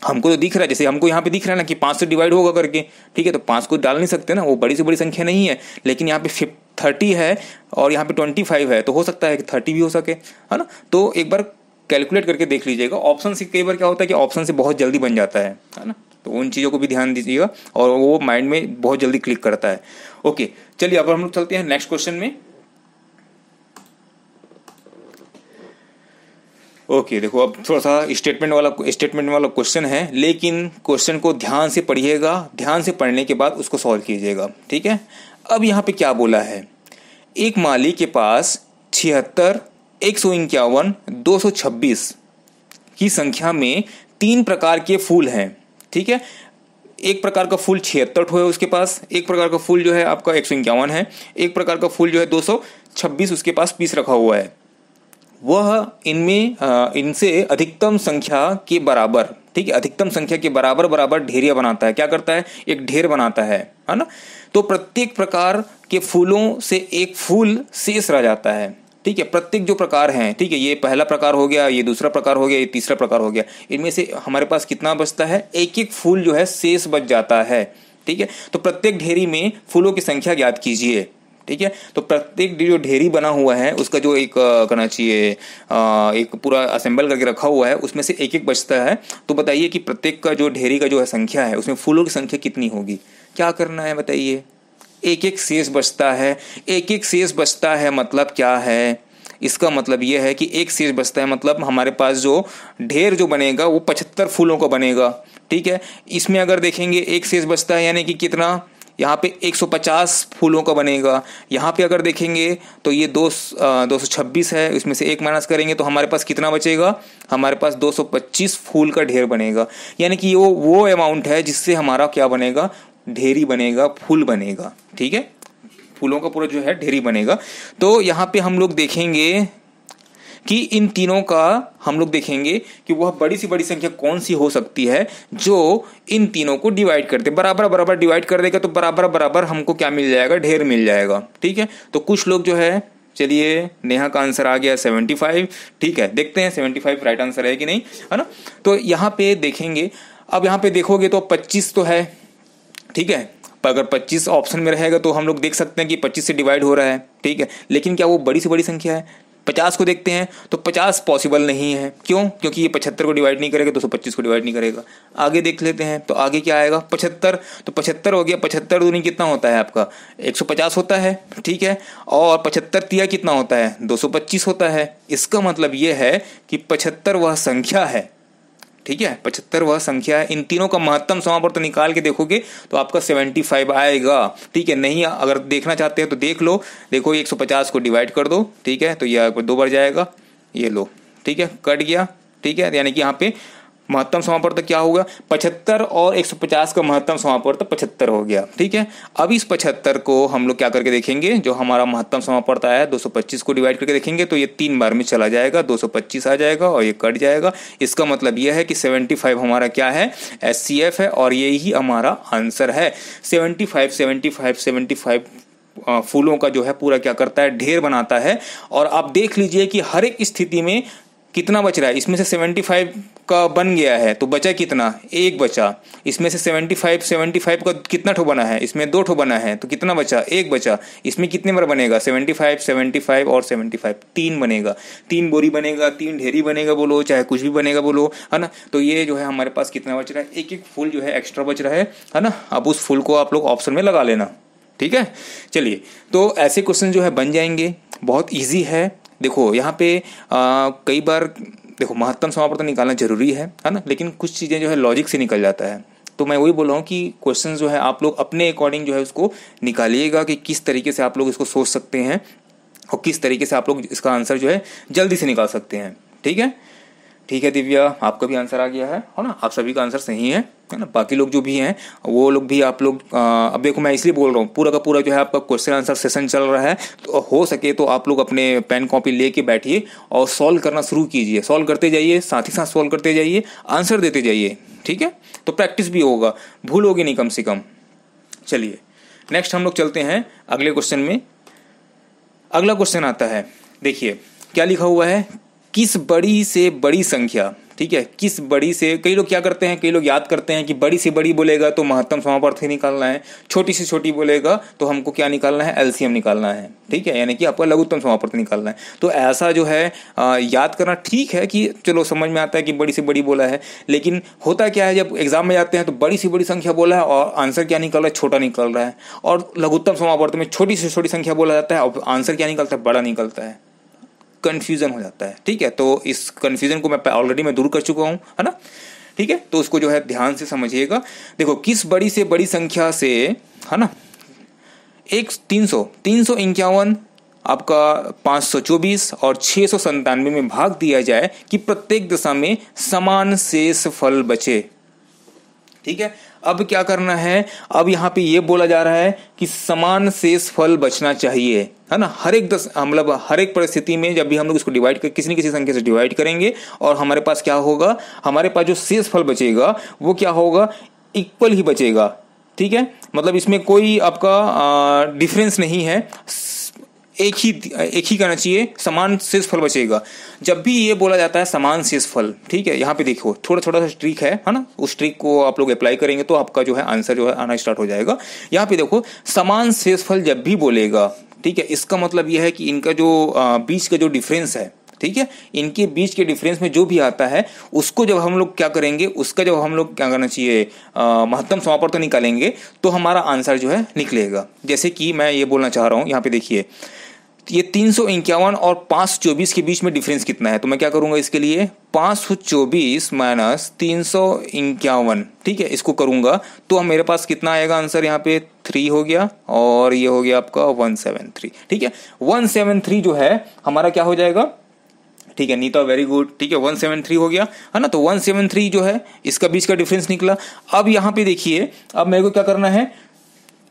हमको तो दिख रहा है, जैसे हमको यहाँ पे दिख रहा है ना कि 5 से डिवाइड होगा करके, ठीक है, तो 5 को डाल नहीं सकते ना, वो बड़ी से बड़ी संख्या नहीं है। लेकिन यहाँ पे 30 है और यहाँ पे 25 है, तो हो सकता है कि 30 भी हो सके, है ना। तो एक बार कैलकुलेट करके देख लीजिएगा। ऑप्शन से कई बार क्या होता है कि ऑप्शन से बहुत जल्दी बन जाता है ना, तो उन चीज़ों को भी ध्यान दीजिएगा और वो माइंड में बहुत जल्दी क्लिक करता है। ओके, चलिए अब हम लोग चलते हैं नेक्स्ट क्वेश्चन में। ओके, देखो अब थोड़ा सा स्टेटमेंट वाला क्वेश्चन है, लेकिन क्वेश्चन को ध्यान से पढ़िएगा, ध्यान से पढ़ने के बाद उसको सॉल्व कीजिएगा, ठीक है। अब यहाँ पे क्या बोला है, एक माली के पास 76, 151, 226 की संख्या में 3 प्रकार के फूल हैं, ठीक है। एक प्रकार का फूल 76 है उसके पास, एक प्रकार का फूल जो है आपका 151 है, एक प्रकार का फूल जो है 226 उसके पास पीस रखा हुआ है। वह इनसे अधिकतम संख्या के बराबर, ठीक है, अधिकतम संख्या के बराबर ढेरिया बनाता है। क्या करता है, एक ढेर बनाता है ना। तो प्रत्येक प्रकार के फूलों से एक फूल शेष रह जाता है, ठीक है। प्रत्येक जो प्रकार हैं, ठीक है, ये पहला प्रकार हो गया, ये दूसरा प्रकार हो गया, ये तीसरा प्रकार हो गया, इनमें से हमारे पास कितना बचता है, एक फूल जो है शेष बच जाता है, ठीक है। तो प्रत्येक ढेरी में फूलों की संख्या ज्ञात कीजिए, ठीक है। तो प्रत्येक जो ढेरी बना हुआ है उसका जो एक करना चाहिए, एक पूरा असेंबल करके रखा हुआ है, उसमें से एक बचता है। तो बताइए कि प्रत्येक का जो ढेरी का जो है संख्या है उसमें फूलों की संख्या कितनी होगी। क्या करना है बताइए, एक शेष बचता है, एक शेष बचता है मतलब क्या है, इसका मतलब यह है कि एक शेष बचता है मतलब हमारे पास जो ढेर जो बनेगा वो 75 फूलों का बनेगा, ठीक है। इसमें अगर देखेंगे एक शेष बचता है यानी कि कितना, यहाँ पे 150 फूलों का बनेगा। यहाँ पे अगर देखेंगे तो ये 226 है, इसमें से एक माइनस करेंगे तो हमारे पास कितना बचेगा, हमारे पास 225 फूल का ढेर बनेगा। यानी कि वो अमाउंट है जिससे हमारा क्या बनेगा, ढेरी बनेगा, फूल बनेगा, ठीक है, फूलों का पूरा जो है ढेरी बनेगा। तो यहाँ पे हम लोग देखेंगे कि इन तीनों का हम लोग देखेंगे कि वह बड़ी से बड़ी संख्या कौन सी हो सकती है जो इन तीनों को डिवाइड करते, बराबर डिवाइड कर देगा तो बराबर हमको क्या मिल जाएगा, ढेर मिल जाएगा, ठीक है। तो कुछ लोग जो है, चलिए नेहा का आंसर आ गया 75, ठीक है, देखते हैं 75 राइट आंसर है कि नहीं, है ना। तो यहाँ पे देखेंगे, अब यहाँ पे देखोगे तो 25 तो है, ठीक है। अगर 25 ऑप्शन में रहेगा तो हम लोग देख सकते हैं कि 25 से डिवाइड हो रहा है, ठीक है, लेकिन क्या वो बड़ी से बड़ी संख्या है। 50 को देखते हैं तो 50 पॉसिबल नहीं है, क्यों, क्योंकि ये 75 को डिवाइड नहीं करेगा, 225 को डिवाइड नहीं करेगा। आगे देख लेते हैं तो आगे क्या आएगा, 75, तो 75 हो गया, 75 दूनी कितना होता है आपका 150 होता है, ठीक है, और 75 तिया कितना होता है 225 होता है। इसका मतलब ये है कि 75 वह संख्या है, ठीक है, 75 वह संख्या है। इन तीनों का महत्तम समापवर्त निकाल के देखोगे तो आपका 75 आएगा, ठीक है। नहीं अगर देखना चाहते हैं तो देख लो, देखो 150 को डिवाइड कर दो, ठीक है, तो यह 2 बार जाएगा, ये लो, ठीक है, कट गया, ठीक है। यानी कि यहाँ पे महत्तम समापवर्त क्या होगा, 75 और 150 का महत्तम समापवर्त 75 हो गया, ठीक है। अब इस 75 को हम लोग क्या करके देखेंगे, जो हमारा महत्तम समापवर्त आया 225 को डिवाइड करके देखेंगे तो ये 3 बार में चला जाएगा, 225 आ जाएगा और ये कट जाएगा। इसका मतलब यह है कि 75 हमारा क्या है, HCF है और यही हमारा आंसर है। 75 फूलों का जो है पूरा क्या करता है, ढेर बनाता है। और आप देख लीजिए कि हर एक स्थिति में कितना बच रहा है, इसमें से 75 का बन गया है तो बचा कितना, एक बचा। इसमें से 75 का कितना ठो बना है, इसमें 2 ठो बना है तो कितना बचा, एक बचा। इसमें कितने बार बनेगा, 75 और 75, 3 बनेगा, 3 बोरी बनेगा, 3 ढेरी बनेगा, बोलो चाहे कुछ भी बनेगा बोलो, है ना। तो ये जो है हमारे पास कितना बच रहा है, एक एक फुल जो है एक्स्ट्रा बच रहा है ना। अब उस फुल को आप लोग ऑप्शन में लगा लेना, ठीक है। चलिए, तो ऐसे क्वेश्चन जो है बन जाएंगे, बहुत ईजी है। देखो यहाँ पे कई बार देखो महत्तम समापवर्तन निकालना जरूरी है ना, लेकिन कुछ चीज़ें जो है लॉजिक से निकल जाता है। तो मैं वही बोल रहा हूँ कि क्वेश्चन जो है आप लोग अपने अकॉर्डिंग जो है उसको निकालिएगा कि किस तरीके से आप लोग इसको सोच सकते हैं और किस तरीके से आप लोग इसका आंसर जो है जल्दी से निकाल सकते हैं, ठीक है। ठीक है दिव्या, आपका भी आंसर आ गया है ना, आप सभी का आंसर सही है ना। बाकी लोग जो भी हैं वो लोग भी आप लोग अब देखो मैं इसलिए बोल रहा हूँ, पूरा का पूरा जो है आपका क्वेश्चन आंसर सेशन चल रहा है, तो हो सके तो आप लोग अपने पेन कॉपी लेके बैठिए और सॉल्व करना शुरू कीजिए। सॉल्व करते जाइए, साथ ही साथ सॉल्व करते जाइए, आंसर देते जाइए, ठीक है। तो प्रैक्टिस भी होगा, भूल होगी नहीं कम से कम। चलिए नेक्स्ट हम लोग चलते हैं अगले क्वेश्चन में। अगला क्वेश्चन आता है, देखिए क्या लिखा हुआ है, किस बड़ी से बड़ी संख्या, ठीक है, किस बड़ी से, कई लोग क्या करते हैं, कई लोग याद करते हैं कि बड़ी से बड़ी बोलेगा तो महत्तम समापवर्ती निकालना है, छोटी से छोटी बोलेगा तो हमको क्या निकालना है, एलसीएम निकालना है, ठीक है, यानी कि आपका लघुत्तम समापवर्ती निकालना है। तो ऐसा जो है याद करना ठीक है कि चलो समझ में आता है कि बड़ी से बड़ी बोला है, लेकिन होता क्या है जब एग्जाम में जाते हैं तो बड़ी से बड़ी संख्या बोला है और आंसर क्या निकल रहा है, छोटा निकल रहा है, और लघुत्तम समापवर्ती में छोटी से छोटी संख्या बोला जाता है और आंसर क्या निकलता है, बड़ा निकलता है। कंफ्यूजन हो जाता है, ठीक है। तो इस कंफ्यूजन को मैं ऑलरेडी दूर कर चुका हूं, है ना, ठीक है। तो उसको जो है ध्यान से समझिएगा। देखो किस बड़ी से बड़ी संख्या से, है ना, 351 आपका 524 और 697 में भाग दिया जाए कि प्रत्येक दशा में समान शेष फल बचे, ठीक है। अब क्या करना है, अब यहाँ पे ये बोला जा रहा है कि समान शेष फल बचना चाहिए, है ना। हर एक मतलब हर एक परिस्थिति में जब भी हम लोग इसको डिवाइड कर किसी न किसी संख्या से डिवाइड करेंगे और हमारे पास क्या होगा, हमारे पास जो शेष फल बचेगा वो क्या होगा, इक्वल ही बचेगा, ठीक है। मतलब इसमें कोई आपका डिफरेंस नहीं है, एक ही करना चाहिए, समान शेष फल बचेगा। जब भी ये बोला जाता है समान शेष फल, ठीक है, यहाँ पे देखो थोड़ा थोड़ा सा ट्रिक है ना, उस ट्रिक को आप लोग अप्लाई करेंगे तो आपका जो है आंसर जो है आना स्टार्ट हो जाएगा। यहाँ पे देखो समान शेष फल जब भी बोलेगा, ठीक है, इसका मतलब यह है कि इनका जो बीच का जो डिफरेंस है, ठीक है, इनके बीच के डिफरेंस में जो भी आता है उसको जब हम लोग क्या करेंगे, उसका जब हम लोग क्या करना चाहिए, महत्तम समापवर्तन निकालेंगे तो हमारा आंसर जो है निकलेगा। जैसे कि मैं ये बोलना चाह रहा हूँ, यहाँ पे देखिए ये 351 और 524 के बीच में डिफरेंस कितना है, तो मैं क्या करूंगा इसके लिए 524 माइनस 351, ठीक है, इसको करूंगा तो मेरे पास कितना आएगा आंसर, यहाँ पे 3 हो गया और ये हो गया आपका 173, ठीक है। 173 जो है हमारा क्या हो जाएगा, ठीक है नीता, वेरी गुड, ठीक है 173 हो गया, है ना। तो 173 जो है इसका बीच का डिफरेंस निकला। अब यहाँ पे देखिए, अब मेरे को क्या करना है,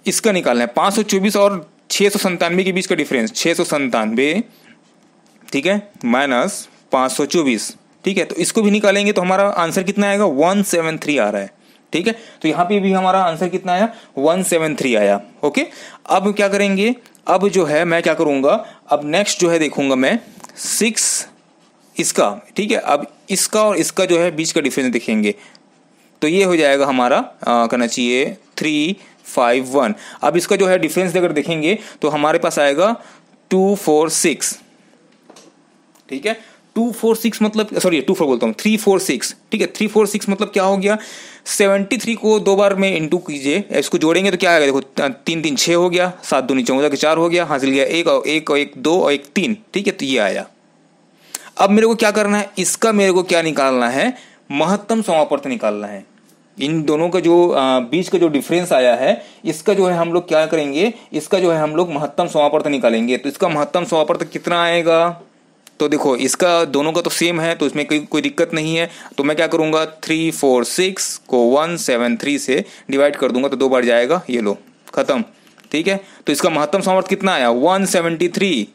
इसका निकालना है 524 और 697 के बीच का डिफरेंस, 697, ठीक है, माइनस 524, ठीक है। तो इसको भी निकालेंगे तो हमारा आंसर कितना आएगा, 173 आ रहा है, ठीक है। तो यहाँ पे भी हमारा आंसर कितना आया, 173 आया, ओके। अब क्या करेंगे, अब जो है मैं क्या करूंगा, अब नेक्स्ट जो है देखूंगा मैं 6 इसका, ठीक है। अब इसका और इसका जो है बीच का डिफरेंस देखेंगे तो ये हो जाएगा हमारा करना चाहिए 351। अब इसका जो है डिफरेंस अगर देखेंगे तो हमारे पास आएगा 246, ठीक है। 246 मतलब, सॉरी 24 बोलता हूँ, 346, ठीक है। 346 मतलब क्या हो गया, 73 को 2 बार में इंटू कीजिए, इसको जोड़ेंगे तो क्या आएगा, देखो 3 3 6 हो गया, 7 दूनी 14 के 4 हो गया, हासिल गया 1 और 1 और 1 2 और 1 3, ठीक है। तो ये आया। अब मेरे को क्या करना है, इसका मेरे को क्या निकालना है, महत्तम समापवर्तन निकालना है। इन दोनों का जो बीच का जो डिफरेंस आया है इसका जो है हम लोग क्या करेंगे, इसका जो है हम लोग महत्तम समापवर्तन निकालेंगे। तो इसका महत्तम समापवर्तन कितना आएगा, तो देखो इसका दोनों का तो सेम है तो इसमें कोई दिक्कत नहीं है। तो मैं क्या करूंगा, 346 को 173 से डिवाइड कर दूंगा तो 2 बार जाएगा, ये लो खत्म, ठीक है। तो इसका महत्तम समापवर्तन कितना आया, 173,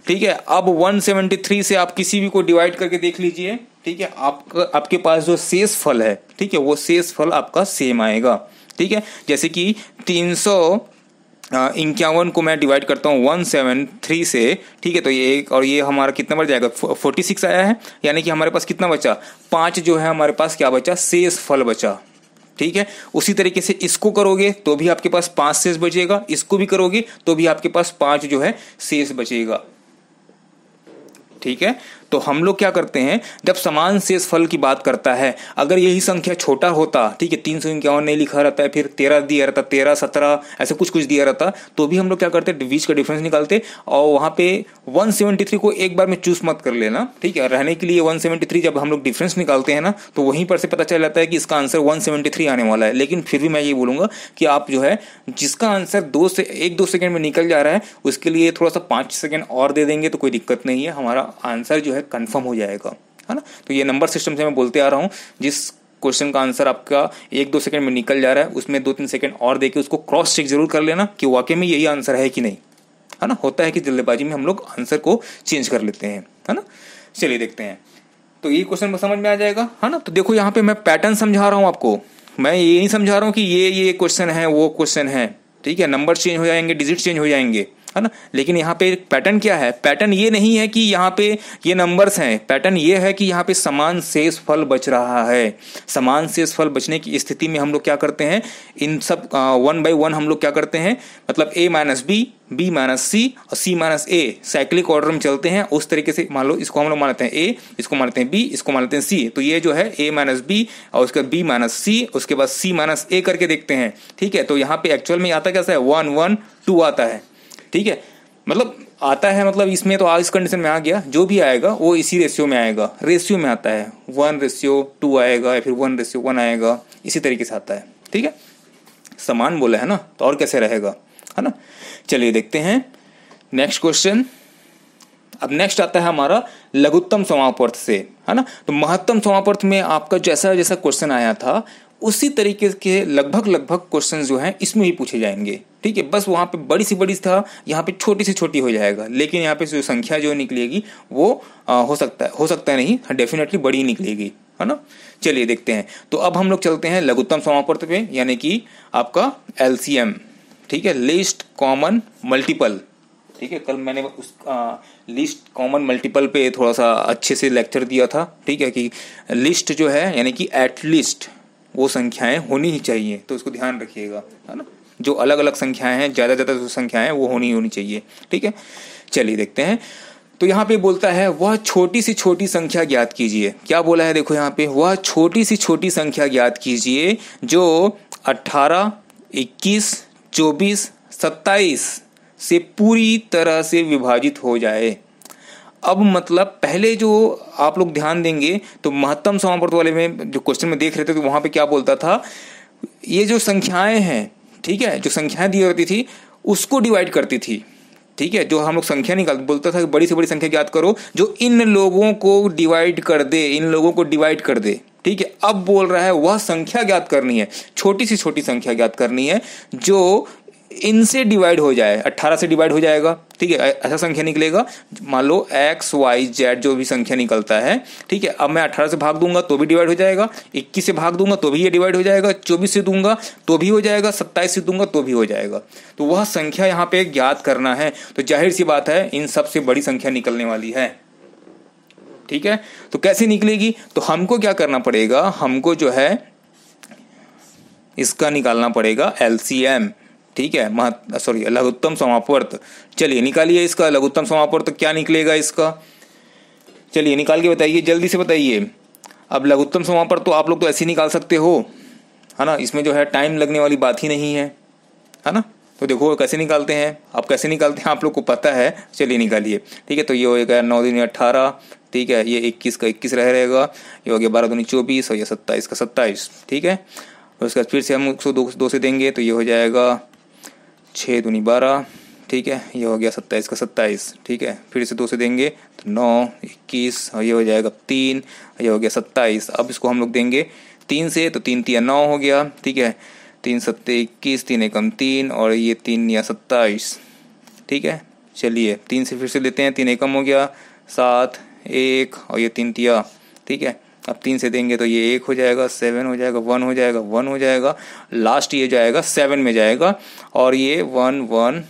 ठीक है। अब 173 से आप किसी भी को डिवाइड करके देख लीजिए, ठीक है, आपके पास जो शेष फल है, ठीक है, वो शेष फल आपका सेम आएगा, ठीक है। जैसे कि 51 को मैं डिवाइड करता हूँ 173 से, ठीक है, तो ये एक और ये हमारा कितना बढ़ जाएगा 46 आया है, यानी कि हमारे पास कितना बचा 5 जो है हमारे पास क्या बचा शेष फल बचा। ठीक है, उसी तरीके से इसको करोगे तो भी आपके पास 5 शेष बचेगा, इसको भी करोगे तो भी आपके पास 5 जो है शेष बचेगा। ठीक है, तो हम लोग क्या करते हैं जब समान शेष फल की बात करता है, अगर यही संख्या छोटा होता, ठीक है 351 नहीं लिखा रहता है, फिर 13 दिया रहता, 13 17 ऐसे कुछ दिया रहता, तो भी हम लोग क्या करते बीच का डिफरेंस निकालते और वहां पे 173 को एक बार में चूज मत कर लेना। ठीक है, रहने के लिए 173 जब हम लोग डिफरेंस निकालते हैं ना तो वहीं पर से पता चल जाता है कि इसका आंसर 173 आने वाला है। लेकिन फिर भी मैं ये बोलूंगा कि आप जो है जिसका आंसर 1-2 सेकंड में निकल जा रहा है उसके लिए थोड़ा सा 5 सेकंड और दे देंगे तो कोई दिक्कत नहीं है, हमारा आंसर जो है कंफर्म हो जाएगा, है ना। तो ये नंबर सिस्टम से मैं बोलते आ रहा हूं, जिस क्वेश्चन का आंसर आपका 1-2 सेकंड में निकल जा रहा है उसमें 2-3 सेकंड और देके उसको क्रॉस चेक जरूर कर लेना कि वाकई में यही आंसर है कि नहीं, है ना। होता है कि जल्दबाजी में हम लोग आंसर को चेंज कर लेते हैं, है ना। चलिए देखते हैं, तो ये क्वेश्चन समझ में आ जाएगा, है ना। तो देखो यहाँ पे मैं पैटर्न समझा रहा हूं आपको, मैं ये नहीं समझा रहा हूं कि ये क्वेश्चन है वो क्वेश्चन है, ठीक है। नंबर चेंज हो जाएंगे, डिजिट चेंज हो जाएंगे, है ना। लेकिन यहाँ पे पैटर्न क्या है, पैटर्न ये नहीं है कि यहाँ पे ये नंबर्स हैं, पैटर्न ये है कि यहाँ पे समान शेष फल बच रहा है। समान शेष फल बचने की स्थिति में हम लोग क्या करते हैं, इन सब 1 by 1 हम लोग क्या करते हैं, मतलब a - b, b - c और c - a साइक्लिक ऑर्डर में चलते हैं। उस तरीके से मान लो इसको हम लोग मानते हैं a, इसको मानते हैं b, इसको मानते हैं c, तो ये जो है a - b और उसके b - c, उसके बाद c - a करके देखते हैं। ठीक है, तो यहाँ पे एक्चुअल में आता कैसा है 1 1 2 आता है। ठीक है, मतलब आता है, मतलब इसमें तो इस कंडीशन में आ गया, जो भी आएगा वो इसी रेशियो में आएगा, रेशियो में आता है 1:2 आएगा या फिर 1:1 आएगा, इसी तरीके से आता है। ठीक है, समान बोला है ना, तो और कैसे रहेगा, है ना। चलिए देखते हैं नेक्स्ट क्वेश्चन। अब नेक्स्ट आता है हमारा लघुत्तम समापवर्त से, है ना। तो महत्तम समापवर्त में आपका जैसा जैसा क्वेश्चन आया था उसी तरीके के लगभग क्वेश्चन जो हैं इसमें ही पूछे जाएंगे। ठीक है, बस वहां पे बड़ी सी था, यहाँ पे छोटी से छोटी हो जाएगा, लेकिन यहाँ पे जो संख्या जो निकलेगी वो हो सकता है नहीं, डेफिनेटली बड़ी निकलेगी, है ना। चलिए देखते हैं, तो अब हम लोग चलते हैं लघुत्तम समापवर्त पे, यानी कि आपका LCM। ठीक है, लीस्ट कॉमन मल्टीपल। ठीक है, कल मैंने उस लिस्ट कॉमन मल्टीपल पे थोड़ा सा अच्छे से लेक्चर दिया था। ठीक है, कि लिस्ट जो है यानी कि एटलीस्ट वो संख्याएं होनी ही चाहिए, तो उसको ध्यान रखिएगा, है ना। जो अलग अलग संख्याएं हैं, ज्यादा जो संख्याएं वो होनी चाहिए। ठीक है, चलिए देखते हैं। तो यहाँ पे बोलता है वह छोटी सी छोटी संख्या ज्ञात कीजिए। क्या बोला है, देखो यहाँ पे, वह छोटी सी छोटी संख्या ज्ञात कीजिए जो 18, 21, 24, 27 से पूरी तरह से विभाजित हो जाए। अब मतलब पहले जो आप लोग ध्यान देंगे तो महत्तम समापवर्त वाले में जो क्वेश्चन में देख रहे थे तो वहां पे क्या बोलता था, ये जो संख्याएं हैं, ठीक है, जो संख्याएं दी होती थी उसको डिवाइड करती थी। ठीक है, जो हम लोग संख्या निकाल बोलता था कि बड़ी से बड़ी संख्या ज्ञात करो जो इन लोगों को डिवाइड कर दे, इन लोगों को डिवाइड कर दे। ठीक है, अब बोल रहा है वह संख्या ज्ञात करनी है, छोटी सी छोटी संख्या ज्ञात करनी है जो इनसे डिवाइड हो जाए। 18 से डिवाइड हो जाएगा, ठीक है, ऐसा संख्या निकलेगा। मान लो x y z जो भी संख्या निकलता है, ठीक है, अब मैं 18 से भाग दूंगा तो भी डिवाइड हो जाएगा, 21 से भाग दूंगा तो भी ये डिवाइड हो जाएगा, 24 से दूंगा तो भी हो जाएगा, 27 से दूंगा तो भी हो जाएगा। तो वह संख्या यहाँ पे ज्ञात करना है, तो जाहिर सी बात है इन सबसे बड़ी संख्या निकलने वाली है। ठीक है, तो कैसे निकलेगी, तो हमको क्या करना पड़ेगा, हमको जो है इसका निकालना पड़ेगा LCM। ठीक है, लघुत्तम समापवर्त। चलिए निकालिए इसका लघुत्तम समापवर्त, क्या निकलेगा इसका, चलिए निकाल के बताइए, जल्दी से बताइए। अब लघुत्तम समापवर्त तो आप लोग तो ऐसे निकाल सकते हो, है ना, इसमें जो है टाइम लगने वाली बात ही नहीं है, है ना। तो देखो कैसे निकालते हैं, आप कैसे निकालते हैं आप लोग को पता है, चलिए निकालिए। ठीक है, तो ये होगा 9 दूनी 18, ठीक है, ये 21 का 21 रहेगा, ये हो गया 12 दूनी 24 और ये 27 का 27। ठीक है, और उसके बाद फिर से हम उसको 2 से देंगे तो ये हो जाएगा 6 दूनी 12, ठीक है, ये हो गया 27 का 27। ठीक है, फिर से 2 से देंगे तो 9, 21 और ये हो जाएगा 3, ये हो गया 27। अब इसको हम लोग देंगे 3 से, तो 3 तिया 9 हो गया। ठीक है, 3 सत्ते 21, 3 एकम 3 और ये 3 या 27। ठीक है, चलिए 3 से फिर से लेते हैं, 3 एकम हो गया 7, 1 और ये 3 तिया। ठीक है, अब 3 से देंगे तो ये 1 हो जाएगा, 7 हो जाएगा, 1 हो जाएगा, 1 हो जाएगा, लास्ट ये जाएगा 7 में जाएगा और ये 1 1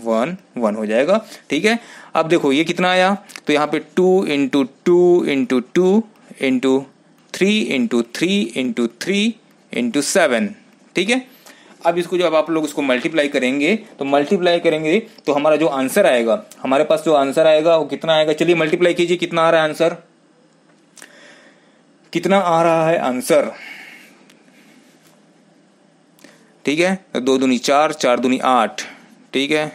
1 1 हो जाएगा। ठीक है, अब देखो ये कितना आया, तो यहाँ पे 2 into 2 into 2 into 3 into 3 into 3 into 7। ठीक है, अब इसको जब आप लोग इसको मल्टीप्लाई करेंगे तो हमारा जो आंसर आएगा, हमारे पास जो आंसर आएगा वो कितना आएगा, चलिए मल्टीप्लाई कीजिए, कितना आ रहा है आंसर, कितना आ रहा है आंसर। ठीक है, 2 दूनी 4, 4 दूनी 8। ठीक है,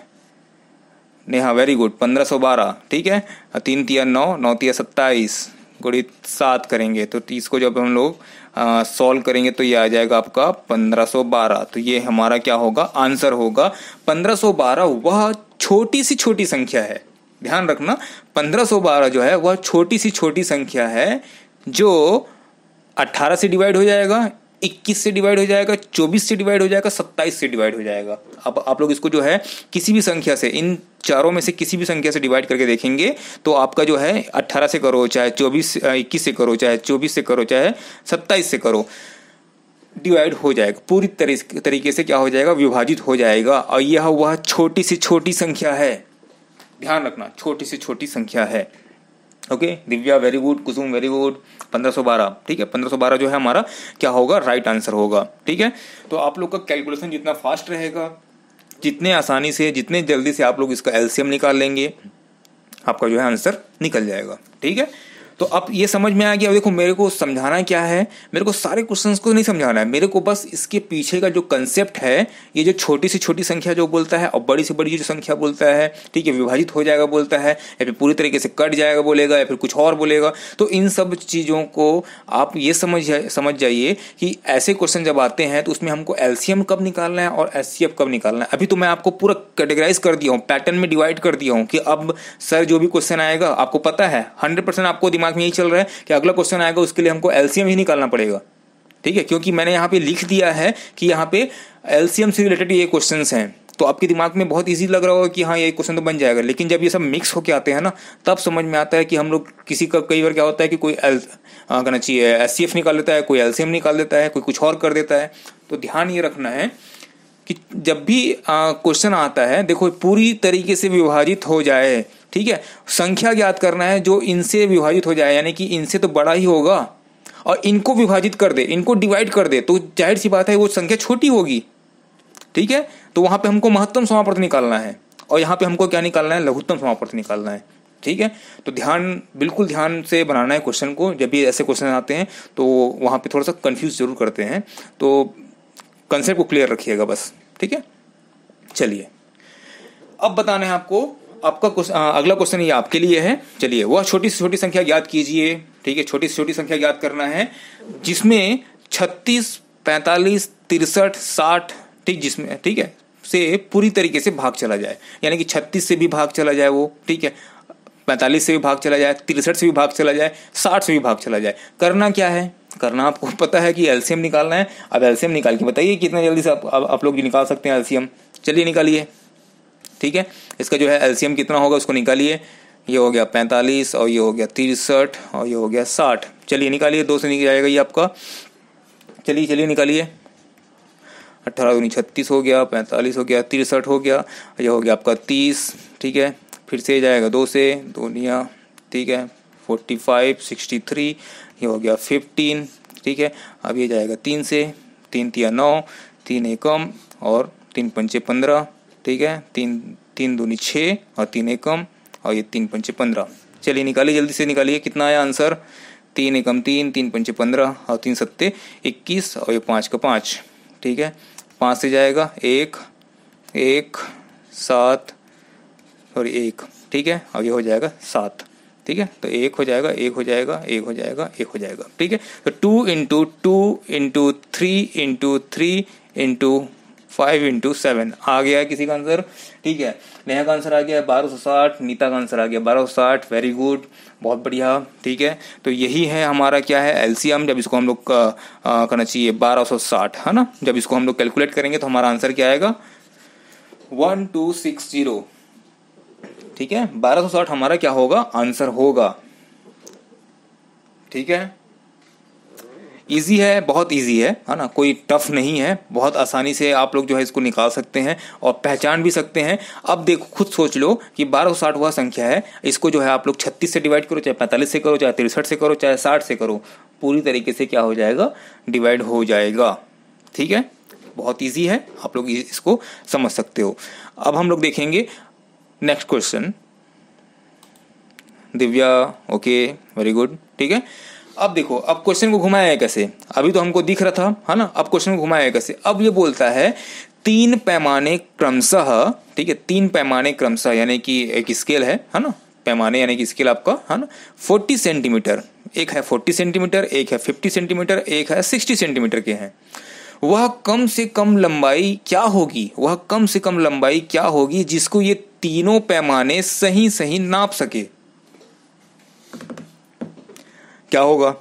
नेहा वेरी गुड, 1512। ठीक है, 3 तिया 9, 9 तिया 27, गुणित 7 करेंगे तो 30 को जब हम लोग सॉल्व करेंगे तो ये आ जाएगा आपका 1512। तो ये हमारा क्या होगा, आंसर होगा 1512। वह छोटी सी छोटी संख्या है, ध्यान रखना, 1512 जो है वह छोटी सी छोटी संख्या है जो 18 से डिवाइड हो जाएगा, 21 से डिवाइड हो जाएगा, 24 से डिवाइड हो जाएगा, 27 से डिवाइड हो जाएगा। अब आप लोग इसको जो है किसी भी संख्या से, इन चारों में से किसी भी संख्या से डिवाइड करके देखेंगे तो आपका जो है 18 से करो, चाहे 21 से करो, चाहे 24 से करो, चाहे 27 से करो, डिवाइड हो जाएगा, पूरी तरीके से क्या हो जाएगा, विभाजित हो जाएगा। और यह वह छोटी सी छोटी संख्या है, ध्यान रखना, छोटी सी छोटी संख्या है। ओके, दिव्या वेरी गुड, कुसुम वेरी गुड, 1512। ठीक है, 1512 जो है हमारा क्या होगा, राइट आंसर होगा। ठीक है, तो आप लोग का कैलकुलेशन जितना फास्ट रहेगा, जितने आसानी से, जितने जल्दी से आप लोग इसका एलसीएम निकाल लेंगे, आपका जो है आंसर निकल जाएगा। ठीक है, तो अब ये समझ में आ गया। देखो मेरे को समझाना क्या है, मेरे को सारे क्वेश्चंस को नहीं समझाना है, मेरे को बस इसके पीछे का जो कंसेप्ट है, ये जो छोटी से छोटी संख्या जो बोलता है और बड़ी से बड़ी जो संख्या बोलता है, ठीक है, विभाजित हो जाएगा बोलता है, या फिर पूरी तरीके से कट जाएगा बोलेगा, या फिर कुछ और बोलेगा, तो इन सब चीज़ों को आप ये समझ जाइए कि ऐसे क्वेश्चन जब आते हैं तो उसमें हमको एलसीएम कब निकालना है और एचसीएफ कब निकालना है। अभी तो मैं आपको पूरा कैटेगराइज कर दिया हूँ, पैटर्न में डिवाइड कर दिया हूँ कि अब सर जो भी क्वेश्चन आएगा आपको पता है, 100% आपको दिमाग में यही चल रहा है कि अगला क्वेश्चन आएगा उसके लिए हमको एलसीएम ही निकालना पड़ेगा। ठीक है, क्योंकि मैंने यहाँ पे लिख दिया है कि यहाँ पे एलसीएम से रिलेटेड ये क्वेश्चंस हैं, तो आपके दिमाग में बहुत इजी लग रहा होगा कि हाँ ये क्वेश्चन तो बन जाएगा, लेकिन जब ये सब मिक्स होके आते हैं ना, तब समझ में आता है कि हम लोग किसी का कई बार क्या होता है कि कोई कहना चाहिए एचसीएफ निकाल देता है, कोई एलसीएम निकाल देता है, कोई कुछ और कर देता है। तो ध्यान ये रखना है कि जब भी क्वेश्चन आता है, देखो पूरी तरीके से विभाजित हो जाए, ठीक है, संख्या ज्ञात करना है जो इनसे विभाजित हो जाए, यानी कि इनसे तो बड़ा ही होगा और इनको विभाजित कर दे, इनको डिवाइड कर दे, तो जाहिर सी बात है वो संख्या छोटी होगी। ठीक है, तो वहां पे हमको महत्तम समापवर्त निकालना है और यहाँ पे हमको क्या निकालना है, लघुत्तम समापवर्त निकालना है। ठीक है, तो बिल्कुल ध्यान से बनाना है क्वेश्चन को। जब भी ऐसे क्वेश्चन आते हैं तो वहां पे थोड़ा सा कंफ्यूज जरूर करते हैं, तो कंसेप्ट को क्लियर रखिएगा बस। ठीक है, चलिए अब बताना है आपको, आपका अगला क्वेश्चन ये आपके लिए है। चलिए, वह छोटी से छोटी संख्या ज्ञात कीजिए। ठीक है, छोटी से छोटी संख्या ज्ञात करना है जिसमें 36, 45, 63, 60, ठीक, जिसमें, ठीक है, से पूरी तरीके से भाग चला जाए, यानी कि 36 से भी भाग चला जाए वो, ठीक है, 45 से भी भाग चला जाए, 63 से भी भाग चला जाए, 60 से भी भाग चला जाए। करना क्या है, करना आपको पता है कि एलसीएम निकालना है। अब एलसीएम निकाल के बताइए कितना जल्दी से आप लोग निकाल सकते हैं एलसीएम। चलिए निकालिए। ठीक है, इसका जो है एलसीएम कितना होगा उसको निकालिए। ये हो गया 45 और ये हो गया 63 और ये हो गया 60। चलिए निकालिए, 2 से निकल जाएगा ये आपका। चलिए निकालिए। 18 दूनी 36 हो गया, 45 हो गया, 63 हो गया, ये हो गया आपका 30। ठीक है, फिर से जाएगा 2 से, 2 निया, ठीक है, 45, 63, ये हो गया 15। ठीक है, अब ये जाएगा 3 से, 3 तिया 9, 3 एकम और 3 पंचे 15। ठीक है, 3 दूनी 6 और 3 एकम और ये 3 पंचे 15। चलिए निकालिए, जल्दी से निकालिए, कितना आया आंसर। 3 एकम 3, 3 पंचे 15 और 3 सत्ते 21 और ये 5 का 5। ठीक है, 5 से जाएगा 1, 1, 7 और 1। ठीक है, अब ये हो जाएगा 7। ठीक है, तो 1 हो जाएगा, 1 हो जाएगा, 1 हो जाएगा, 1 हो जाएगा। ठीक है, तो 2 into 2 into 3 into 3 into 5 into 7 आ गया किसी का आंसर। ठीक है, नेहा का आंसर आ गया 1260, नीता का आंसर आ गया 1260। वेरी गुड, बहुत बढ़िया। ठीक है, तो यही है हमारा क्या है, एलसीएम। जब इसको हम लोग करना चाहिए 1260, है ना, जब इसको हम लोग कैलकुलेट करेंगे तो हमारा आंसर क्या आएगा, 1260। ठीक है, 1260 हमारा क्या होगा, आंसर होगा। ठीक है, इजी है, बहुत इजी है ना, कोई टफ नहीं है, बहुत आसानी से आप लोग जो है इसको निकाल सकते हैं और पहचान भी सकते हैं। अब देखो खुद सोच लो कि 1260 वह संख्या है, इसको जो है आप लोग 36 से डिवाइड करो, चाहे 45 से करो, चाहे 63 से करो, चाहे 60 से करो, पूरी तरीके से क्या हो जाएगा, डिवाइड हो जाएगा। ठीक है, बहुत ईजी है, आप लोग इसको समझ सकते हो। अब हम लोग देखेंगे next question. Divya, okay, very good, ठीक है। अब देखो, अब क्वेश्चन को घुमाया है कैसे, अभी तो हमको दिख रहा था, है ना, अब क्वेश्चन को घुमाया है कैसे। अब ये बोलता है 3 पैमाने क्रमशः, ठीक है, 3 पैमाने क्रमशः, यानी कि एक स्केल है ना, पैमाने यानी कि स्केल आपका, है ना, 40 सेंटीमीटर, एक है 40 सेंटीमीटर, एक है 50 सेंटीमीटर, एक है 60 सेंटीमीटर के हैं। वह कम से कम लंबाई क्या होगी, वह कम से कम लंबाई क्या होगी जिसको ये तीनों पैमाने सही सही नाप सके। क्या होगा,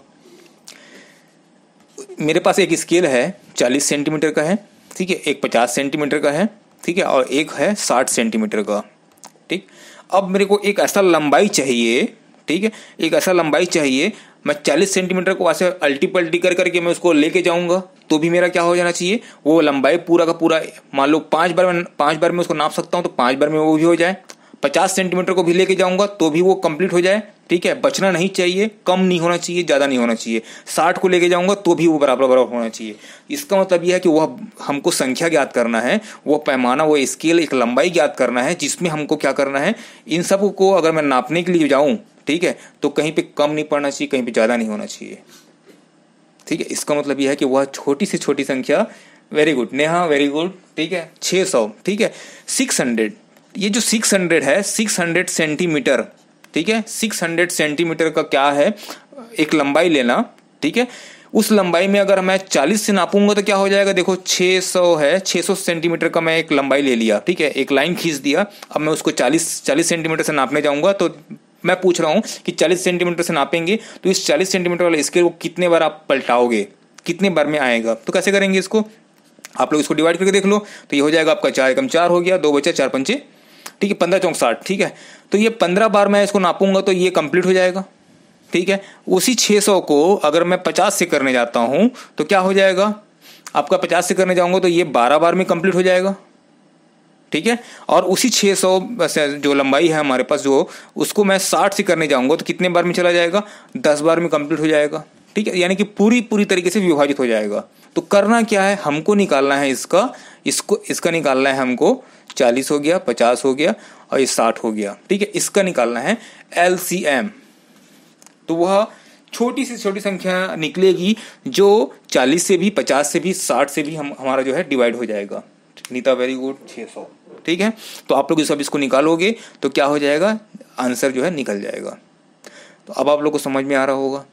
मेरे पास एक स्केल है 40 सेंटीमीटर का है, ठीक है, एक 50 सेंटीमीटर का है, ठीक है, और एक है 60 सेंटीमीटर का। ठीक, अब मेरे को एक ऐसा लंबाई चाहिए, ठीक है, एक ऐसा लंबाई चाहिए, मैं 40 सेंटीमीटर को ऐसे अल्टी पल्टी कर करके मैं उसको लेके जाऊंगा तो भी मेरा क्या हो जाना चाहिए, वो लंबाई पूरा का पूरा, मान लो 5 बार में उसको नाप सकता हूं तो 5 बार में वो भी हो जाए। 50 सेंटीमीटर को भी लेके जाऊंगा तो भी वो कंप्लीट हो जाए। ठीक है, बचना नहीं चाहिए, कम नहीं होना चाहिए, ज्यादा नहीं होना चाहिए। 60 को लेके जाऊंगा तो भी वो बराबर बराबर होना चाहिए। इसका मतलब यह है कि वह हमको संख्या ज्ञात करना है, वो पैमाना, वो स्केल, एक लंबाई ज्ञात करना है जिसमें हमको क्या करना है, इन सब को अगर मैं नापने के लिए जाऊं, ठीक है, तो कहीं पे कम नहीं पड़ना चाहिए, कहीं पे ज्यादा नहीं होना चाहिए। ठीक है, इसका मतलब यह है कि वह छोटी से छोटी संख्या, very good Neha, very good, ठीक है, 600, ठीक है, 600, ये जो 600 है, 600 सेंटीमीटर, ठीक है, 600 सेंटीमीटर का क्या है, एक लंबाई लेना। ठीक है, उस लंबाई में अगर मैं 40 से नापूंगा तो क्या हो जाएगा, देखो 600 है, 600 सेंटीमीटर का मैं एक लंबाई ले लिया, ठीक है, एक लाइन खींच दिया। अब मैं उसको 40 सेंटीमीटर से नापने जाऊंगा तो मैं पूछ रहा हूं कि 40 सेंटीमीटर से नापेंगे तो इस 40 सेंटीमीटर वाले स्केल को कितने बार आप पलटाओगे, कितने बार में आएगा। तो कैसे करेंगे इसको, आप लोग इसको डिवाइड करके देख लो, तो ये हो जाएगा आपका 4 एकम 4 हो गया, 2 बचा 4 पंचे, ठीक है, 15 चौक 60, ठीक है, तो ये 15 बार मैं इसको नापूंगा तो ये कंप्लीट हो जाएगा। ठीक है, उसी 600 को अगर मैं 50 से करने जाता हूं तो क्या हो जाएगा, आपका 50 से करने जाऊंगा तो ये 12 बार में कंप्लीट हो जाएगा। ठीक है, और उसी 600 जो लंबाई है हमारे पास, जो उसको मैं 60 से करने जाऊंगा तो कितने बार में चला जाएगा, 10 बार में कंप्लीट हो जाएगा। ठीक है, यानी कि पूरी तरीके से विभाजित हो जाएगा। तो करना क्या है, हमको निकालना है इसका निकालना है हमको, 40 हो गया, 50 हो गया और ये 60 हो गया। ठीक है, इसका निकालना है LCM। तो वह छोटी से छोटी संख्या निकलेगी जो 40 से भी, 50 से भी, 60 से भी हमारा जो है डिवाइड हो जाएगा। Neeta, very good, 600। ठीक है, तो आप लोग सब इसको निकालोगे तो क्या हो जाएगा, आंसर जो है निकल जाएगा। तो अब आप लोग को समझ में आ रहा होगा,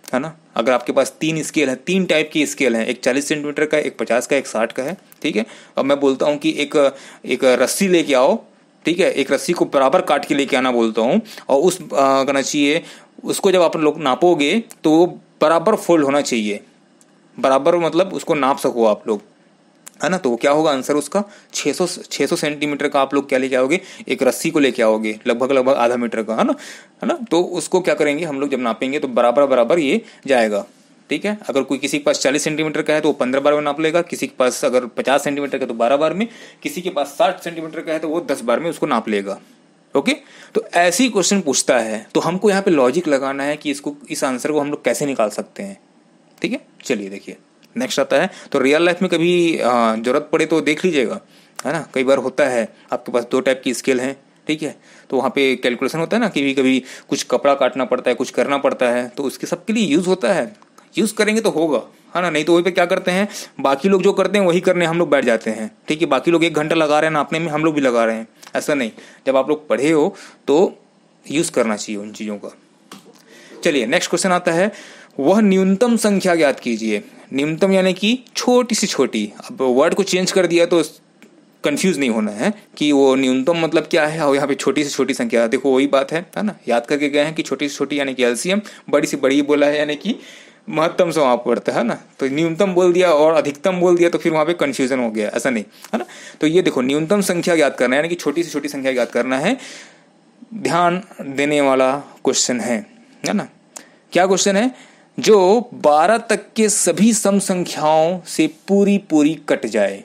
है ना। अगर आपके पास 3 स्केल है, 3 टाइप की स्केल है, एक 40 सेंटीमीटर का, एक 50 का, एक 60 का है। ठीक है, अब मैं बोलता हूँ कि एक रस्सी लेके आओ, ठीक है, एक रस्सी को बराबर काट के लेके आना बोलता हूँ, और उस करना चाहिए उसको, जब आप लोग नापोगे तो वो बराबर फोल्ड होना चाहिए, बराबर मतलब उसको नाप सको आप लोग, है ना। तो वो क्या होगा आंसर उसका, 600 सेंटीमीटर का आप लोग क्या लेके आओगे, एक रस्सी को लेके आओगे, लगभग आधा मीटर का, है ना। तो उसको क्या करेंगे हम लोग, जब नापेंगे तो बराबर ये जाएगा। ठीक है, अगर कोई किसी के पास 40 सेंटीमीटर का है तो वो 15 बार में नाप लेगा, किसी के पास अगर 50 सेंटीमीटर का तो 12 बार में, किसी के पास 60 सेंटीमीटर का है तो वो 10 बार में उसको नाप लेगा। ओके, तो ऐसे ही क्वेश्चन पूछता है, तो हमको यहाँ पे लॉजिक लगाना है कि इस आंसर को हम लोग कैसे निकाल सकते हैं। ठीक है, चलिए देखिए नेक्स्ट आता है। तो रियल लाइफ में कभी जरूरत पड़े तो देख लीजिएगा, है ना। कई बार होता है आपके पास 2 टाइप की स्केल हैं, ठीक है, तो वहाँ पे कैलकुलेशन होता है ना, कभी कुछ कपड़ा काटना पड़ता है, कुछ करना पड़ता है, तो उसके सबके लिए यूज होता है। यूज करेंगे तो होगा, है ना, नहीं तो वही पे क्या करते हैं, बाकी लोग जो करते हैं वही करने हम लोग बैठ जाते हैं। ठीक है, बाकी लोग 1 घंटा लगा रहे हैं नापने में, हम लोग भी लगा रहे हैं, ऐसा नहीं। जब आप लोग पढ़े हो तो यूज करना चाहिए उन चीजों का। चलिए नेक्स्ट क्वेश्चन आता है, वह न्यूनतम संख्या ज्ञात कीजिए। न्यूनतम यानी कि छोटी से छोटी, अब वर्ड को चेंज कर दिया तो कंफ्यूज नहीं होना है कि वो न्यूनतम मतलब क्या है और यहाँ पे छोटी से छोटी संख्या, देखो वही बात है ना। याद करके गए हैं कि छोटी से छोटी यानी कि LCM, बड़ी से बड़ी बोला है यानी कि महत्तम से वहां पड़ता है ना। तो न्यूनतम बोल दिया और अधिकतम बोल दिया तो फिर वहां पे कंफ्यूजन हो गया, ऐसा नहीं, है ना। तो ये देखो न्यूनतम संख्या ज्ञात करना है, यानी कि छोटी से छोटी संख्या ज्ञात करना है, ध्यान देने वाला क्वेश्चन है ना। क्या क्वेश्चन है, जो 12 तक के सभी सम संख्याओं से पूरी पूरी कट जाए।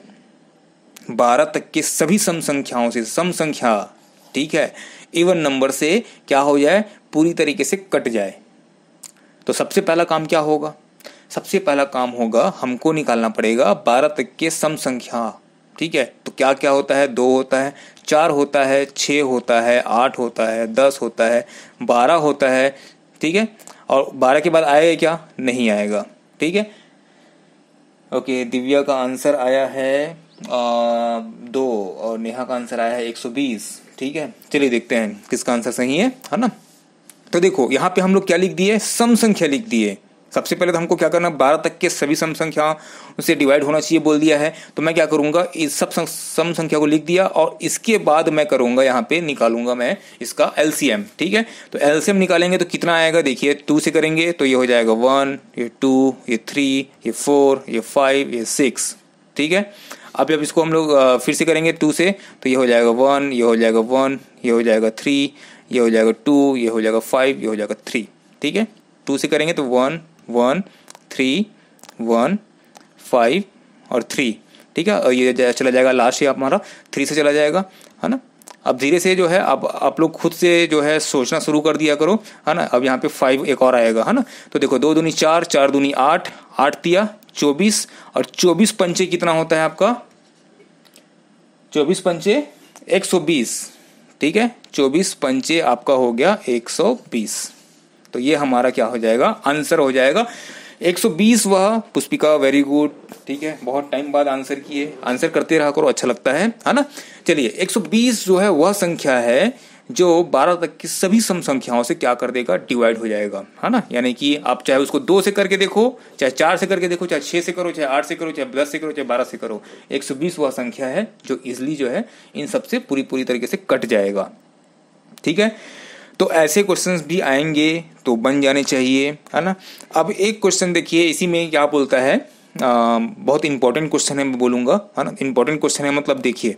12 तक के सभी सम संख्याओं से, सम संख्या, ठीक है, इवन नंबर से क्या हो जाए, पूरी तरीके से कट जाए। तो सबसे पहला काम क्या होगा, सबसे पहला काम होगा हमको निकालना पड़ेगा 12 तक के सम संख्या। ठीक है, तो क्या क्या होता है, 2 होता है, 4 होता है, 6 होता है, 8 होता है, 10 होता है, 12 होता है। ठीक है, और 12 के बाद आएगा क्या, नहीं आएगा। ठीक है, ओके, दिव्या का आंसर आया है 2 और नेहा का आंसर आया है 120। ठीक है, चलिए देखते हैं किसका आंसर सही है ना। तो देखो यहाँ पे हम लोग क्या लिख दिए, सम संख्या लिख दिए। सबसे पहले तो हमको क्या करना, 12 तक के सभी सम संख्या उससे डिवाइड होना चाहिए बोल दिया है। तो मैं क्या करूंगा, इस सब सम संख्या को लिख दिया और इसके बाद मैं करूंगा यहाँ पे निकालूंगा मैं इसका एलसीएम। ठीक है, तो एलसीएम निकालेंगे तो कितना आएगा, देखिए 2 से करेंगे तो ये हो जाएगा 1, ये 2, ये 3, ये 4, ये 5, ये 6। ठीक है, अब जब इसको हम लोग फिर से करेंगे 2 से तो ये हो जाएगा 1, ये हो जाएगा 1, ये हो जाएगा 3, ये हो जाएगा 2, ये हो जाएगा 5, ये हो जाएगा 3। ठीक है, 2 से करेंगे तो 1, 1, 3, 1, 5 और 3। ठीक है, और ये चला जाएगा लास्ट ये हमारा 3 से चला जाएगा, है ना। अब धीरे से जो है अब आप लोग खुद से जो है सोचना शुरू कर दिया करो, है ना। अब यहाँ पे 5 एक और आएगा, है ना। तो देखो 2 दूनी 4, 4 दूनी 8, 8 तिया 24 और 24 पंचे कितना होता है आपका, 24 पंचे 120। ठीक है, 24 पंचे आपका हो गया 120। तो ये हमारा क्या हो जाएगा, आंसर हो जाएगा 120। वह पुष्पिका, वेरी गुड। ठीक है, बहुत टाइम बाद आंसर किए, आंसर करते रहा करो, अच्छा लगता है ना। चलिए 120 जो है वह संख्या है जो 12 तक की सभी सम संख्याओं से क्या कर देगा, डिवाइड हो जाएगा, है ना। यानी कि आप चाहे उसको 2 से करके देखो, चाहे 4 से करके देखो, चाहे 6 से करो, चाहे 8 से करो, चाहे 10 से करो, चाहे 12 से करो, 120 वह संख्या है जो इजिली जो है इन सबसे पूरी तरीके से कट जाएगा। ठीक है, तो ऐसे क्वेश्चंस भी आएंगे तो बन जाने चाहिए, है ना। अब एक क्वेश्चन देखिए, इसी में क्या बोलता है, बहुत इंपॉर्टेंट क्वेश्चन है मैं बोलूंगा, है ना। इंपॉर्टेंट क्वेश्चन है मतलब देखिए,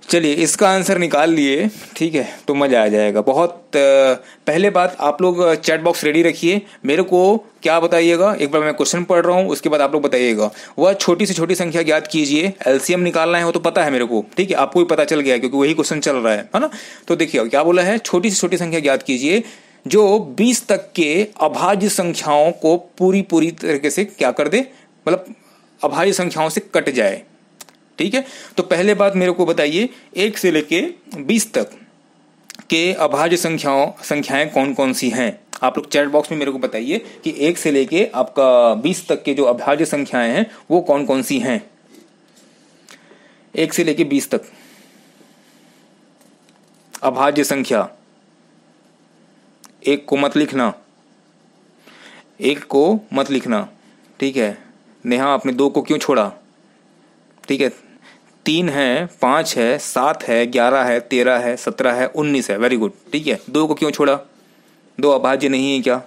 चलिए इसका आंसर निकाल लिए, ठीक है, तो मजा आ जाएगा बहुत। पहले बात, आप लोग चैट बॉक्स रेडी रखिए, मेरे को क्या बताइएगा, एक बार मैं क्वेश्चन पढ़ रहा हूँ उसके बाद आप लोग बताइएगा। वह छोटी से छोटी संख्या ज्ञात कीजिए, एलसीएम निकालना है वो तो पता है मेरे को, ठीक है, आपको भी पता चल गया क्योंकि वही क्वेश्चन चल रहा है ना। तो देखिए क्या बोला है, छोटी से छोटी संख्या ज्ञात कीजिए जो 20 तक के अभाज्य संख्याओं को पूरी तरीके से क्या कर दे, मतलब अभाज्य संख्याओं से कट जाए। ठीक है, तो पहले बात मेरे को बताइए 1 से लेके 20 तक के अभाज्य संख्याएं कौन कौन सी हैं। आप लोग चैट बॉक्स में मेरे को बताइए कि 1 से लेके आपका 20 तक के जो अभाज्य संख्याएं हैं वो कौन कौन सी हैं। 1 से लेके 20 तक अभाज्य संख्या, एक को मत लिखना, एक को मत लिखना। ठीक है, नेहा आपने 2 को क्यों छोड़ा, ठीक है, 3 है, 5 है, 7 है, 11 है, 13 है, 17 है, 19 है, वेरी गुड। ठीक है, 2 को क्यों छोड़ा, 2 अभाज्य नहीं है क्या,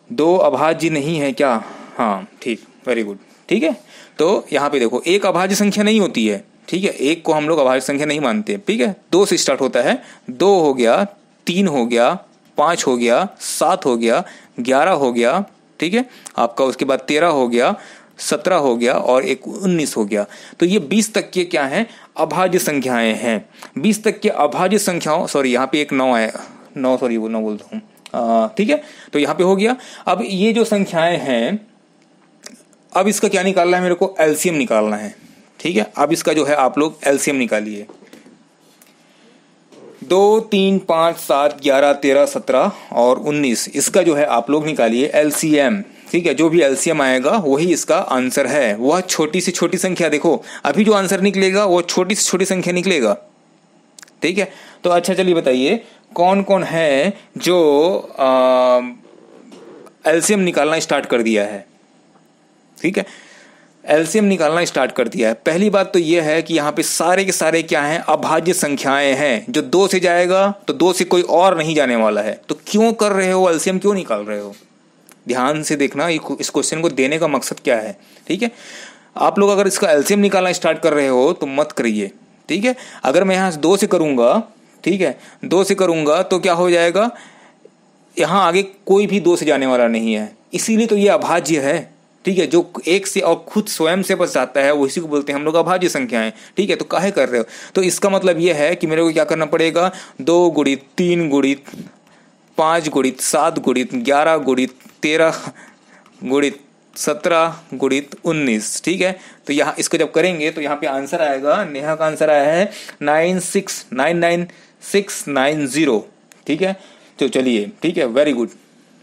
2 अभाज्य नहीं है क्या, हाँ ठीक, वेरी गुड। ठीक है, तो यहाँ पे देखो एक अभाज्य संख्या नहीं होती है, ठीक है, एक को हम लोग अभाज्य संख्या नहीं मानते। ठीक है, 2 से स्टार्ट होता है, 2 हो गया, 3 हो गया, 5 हो गया, 7 हो गया, 11 हो गया, ठीक है, आपका उसके बाद 13 हो गया, 17 हो गया और एक 19 हो गया। तो ये 20 तक के क्या हैं, अभाज्य संख्याएं हैं। 20 तक के अभाज्य संख्याओं, सॉरी यहाँ पे एक 9 है, 9 सॉरी वो 9 बोलता हूँ, ठीक है, तो यहाँ पे हो गया। अब ये जो संख्याएं हैं, अब इसका क्या निकालना है, मेरे को एलसीएम निकालना है। ठीक है, अब इसका जो है आप लोग एलसीएम निकालिए। 2, 3, 5, 7, 11, 13, 17 और 19, इसका जो है आप लोग निकालिए एलसीएम। ठीक है, जो भी एलसीएम आएगा वही इसका आंसर है। वह छोटी से छोटी संख्या, देखो अभी जो आंसर निकलेगा वो छोटी से छोटी संख्या निकलेगा। ठीक है, तो अच्छा चलिए बताइए कौन कौन है जो एलसीएम निकालना स्टार्ट कर दिया है। ठीक है, एलसीएम निकालना स्टार्ट कर दिया है। पहली बात तो यह है कि यहाँ पे सारे के सारे क्या हैं, अभाज्य संख्याएं हैं। जो 2 से जाएगा तो 2 से कोई और नहीं जाने वाला है। तो क्यों कर रहे हो एलसीएम, क्यों निकाल रहे हो, ध्यान से देखना इस क्वेश्चन को देने का मकसद क्या है। ठीक है, आप लोग अगर इसका एलसीएम निकालना स्टार्ट कर रहे हो तो मत करिए। ठीक है, अगर मैं यहाँ 2 से करूंगा, ठीक है, 2 से करूंगा तो क्या हो जाएगा, यहाँ आगे कोई भी 2 से जाने वाला नहीं है, इसीलिए तो ये अभाज्य है। ठीक है, जो 1 से और खुद स्वयं से बस जाता है उसी को बोलते हैं हम लोग अभाज्य संख्याएं। ठीक है, तो काहे कर रहे हो? तो इसका मतलब ये है कि मेरे को क्या करना पड़ेगा, 2 गुणित 3 गुणित 5 गुणित 7 गुणित 11 गुणित 13 गुणित 17 गुणित 19। ठीक है, तो यहाँ इसको जब करेंगे तो यहाँ पे आंसर आएगा, नेहा का आंसर आया है 9699690। ठीक है, तो चलिए, ठीक है, वेरी गुड,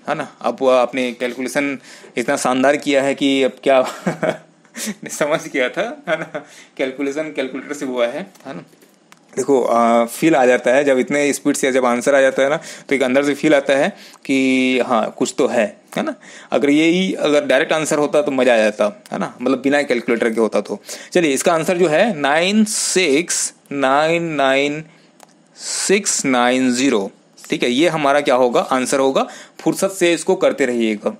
है ना। अब आपने कैलकुलेशन इतना शानदार किया है कि अब क्या समझ गया था, है ना। कैलकुलेशन कैलकुलेटर से हुआ है ना। देखो फील आ जाता है जब इतने स्पीड से जब आंसर आ जाता है ना, तो एक अंदर से फील आता है कि हाँ कुछ तो है ना। अगर डायरेक्ट आंसर होता तो मजा आ जाता, है ना, मतलब बिना कैलकुलेटर के होता तो। चलिए, इसका आंसर जो है 9699690। ठीक है, ये हमारा क्या होगा, आंसर होगा। फुर्सत से इसको करते रहिएगा।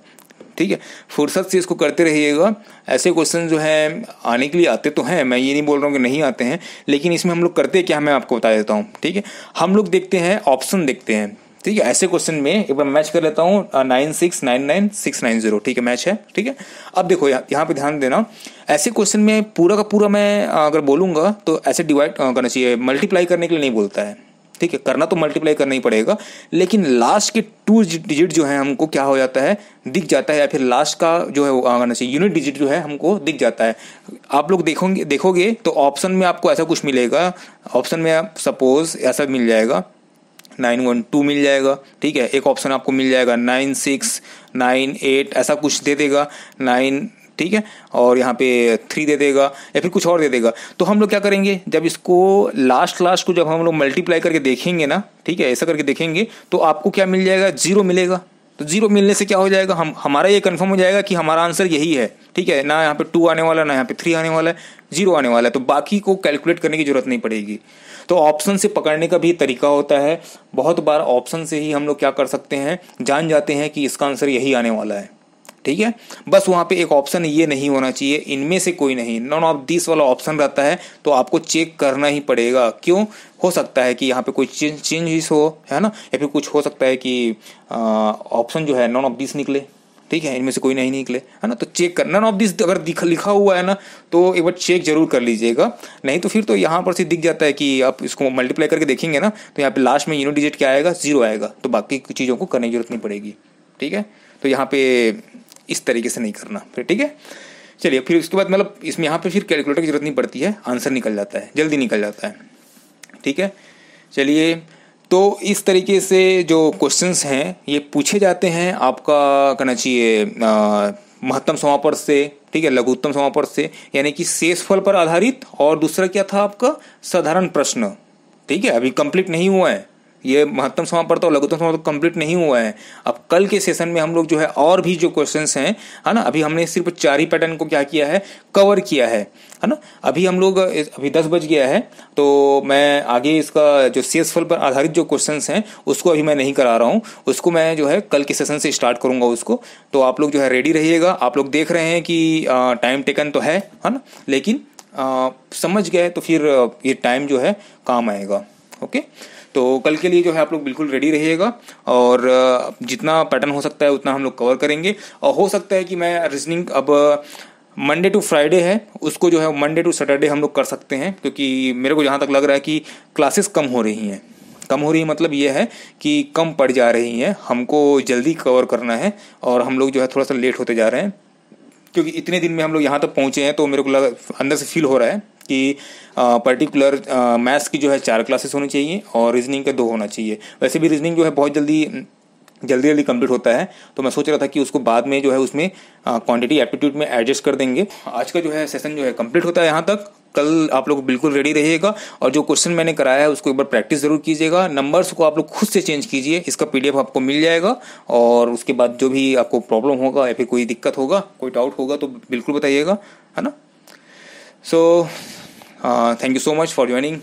ठीक है, फुर्सत से इसको करते रहिएगा। ऐसे क्वेश्चन जो है आने के लिए आते तो हैं, मैं ये नहीं बोल रहा हूँ कि नहीं आते हैं, लेकिन इसमें हम लोग करते क्या, मैं आपको बता देता हूँ। ठीक है, हम लोग देखते हैं, ऑप्शन देखते हैं। ठीक है, ऐसे क्वेश्चन में एक बार मैच कर लेता हूँ 9699690। ठीक है, मैच है। ठीक है, अब देखो यहाँ पे ध्यान देना, ऐसे क्वेश्चन में पूरा का पूरा मैं अगर बोलूंगा तो ऐसे डिवाइड करना चाहिए, मल्टीप्लाई करने के लिए नहीं बोलता है। ठीक है, करना तो मल्टीप्लाई करना ही पड़ेगा, लेकिन लास्ट के 2 डिजिट जो है हमको क्या हो जाता है, दिख जाता है, या फिर लास्ट का जो है वो आना चाहिए, यूनिट डिजिट जो है हमको दिख जाता है। आप लोग देखोगे तो ऑप्शन में आपको ऐसा कुछ मिलेगा, ऑप्शन में आप सपोज ऐसा मिल जाएगा 912 मिल जाएगा। ठीक है, एक ऑप्शन आपको मिल जाएगा 9698, ऐसा कुछ दे देगा 9। ठीक है, और यहाँ पे 3 दे देगा या फिर कुछ और दे देगा। तो हम लोग क्या करेंगे, जब इसको लास्ट को जब हम लोग मल्टीप्लाई करके देखेंगे ना, ठीक है, ऐसा करके देखेंगे तो आपको क्या मिल जाएगा, 0 मिलेगा। तो 0 मिलने से क्या हो जाएगा, हमारा ये कंफर्म हो जाएगा कि हमारा आंसर यही है। ठीक है, ना यहाँ पे 2 आने वाला, ना यहाँ पे 3 आने वाला है, 0 आने वाला है। तो बाकी को कैलकुलेट करने की जरूरत नहीं पड़ेगी। तो ऑप्शन से पकड़ने का भी तरीका होता है। बहुत बार ऑप्शन से ही हम लोग क्या कर सकते हैं, जान जाते हैं कि इसका आंसर यही आने वाला है। ठीक है, बस वहां पे एक ऑप्शन ये नहीं होना चाहिए, इनमें से कोई नहीं, नॉन ऑफ दिस वाला ऑप्शन रहता है, तो आपको चेक करना ही पड़ेगा। क्यों, हो सकता है कि यहाँ पे कोई चेंज हो, है ना, या फिर कुछ हो सकता है कि ऑप्शन जो है नॉन ऑफ दिस निकले। ठीक है, इनमें से कोई नहीं निकले, है ना। तो चेक कर, नॉन ऑफ दिस अगर लिखा हुआ है ना, तो एक बार चेक जरूर कर लीजिएगा। नहीं तो फिर तो यहाँ पर से दिख जाता है कि आप इसको मल्टीप्लाई करके देखेंगे ना, तो यहाँ पे लास्ट में यूनिट डिजिट क्या आएगा, 0 आएगा। तो बाकी चीज़ों को करने की जरूरत नहीं पड़ेगी। ठीक है, तो यहाँ पे इस तरीके से नहीं करना फिर। ठीक है, चलिए, फिर उसके बाद मतलब इसमें यहाँ पे फिर कैलकुलेटर की जरूरत नहीं पड़ती है, आंसर निकल जाता है, जल्दी निकल जाता है। ठीक है, चलिए, तो इस तरीके से जो क्वेश्चंस हैं ये पूछे जाते हैं, आपका कहना चाहिए महत्तम समापवर्त से, ठीक है, लघुत्तम समापवर्त से, यानी कि शेषफल पर आधारित, और दूसरा क्या था आपका, साधारण प्रश्न। ठीक है, अभी कंप्लीट नहीं हुआ है ये महत्तम समापवर्त और लघुत्तम समापवर्त कंप्लीट नहीं हुआ है। अब कल के सेशन में हम लोग जो है और भी जो क्वेश्चंस हैं, है ना, अभी हमने सिर्फ 4 ही पैटर्न को क्या किया है, कवर किया है ना। अभी हम लोग अभी 10 बज गया है, तो मैं आगे इसका जो शेषफल पर आधारित जो क्वेश्चंस हैं उसको अभी मैं नहीं करा रहा हूँ, उसको मैं जो है कल के सेशन से स्टार्ट करूंगा उसको। तो आप लोग जो है रेडी रहिएगा। आप लोग देख रहे हैं कि टाइम टेकन तो है ना, लेकिन समझ गए तो फिर ये टाइम जो है काम आएगा। ओके, तो कल के लिए जो है आप लोग बिल्कुल रेडी रहिएगा, और जितना पैटर्न हो सकता है उतना हम लोग कवर करेंगे। और हो सकता है कि मैं रीजनिंग अब मंडे टू फ्राइडे है, उसको जो है मंडे टू सैटरडे हम लोग कर सकते हैं, क्योंकि मेरे को जहाँ तक लग रहा है कि क्लासेस कम हो रही हैं। कम हो रही है मतलब ये है कि कम पड़ जा रही हैं, हमको जल्दी कवर करना है, और हम लोग जो है थोड़ा सा लेट होते जा रहे हैं, क्योंकि इतने दिन में हम लोग यहाँ तक पहुँचे हैं। तो मेरे को अंदर से फील हो रहा है कि पर्टिकुलर मैथ्स की जो है 4 क्लासेस होनी चाहिए और रीजनिंग के 2 होना चाहिए। वैसे भी रीजनिंग जो है बहुत जल्दी कंप्लीट होता है, तो मैं सोच रहा था कि उसको बाद में जो है उसमें क्वांटिटी एप्टीट्यूड में एडजस्ट कर देंगे। आज का जो है सेशन जो है कंप्लीट होता है यहाँ तक। कल आप लोग बिल्कुल रेडी रहिएगा, और जो क्वेश्चन मैंने कराया है उसको एक बार प्रैक्टिस जरूर कीजिएगा। नंबर्स को आप लोग खुद से चेंज कीजिए, इसका PDF आपको मिल जाएगा, और उसके बाद जो भी आपको प्रॉब्लम होगा या फिर कोई दिक्कत होगा, कोई डाउट होगा तो बिल्कुल बताइएगा, है ना। So thank you so much for joining.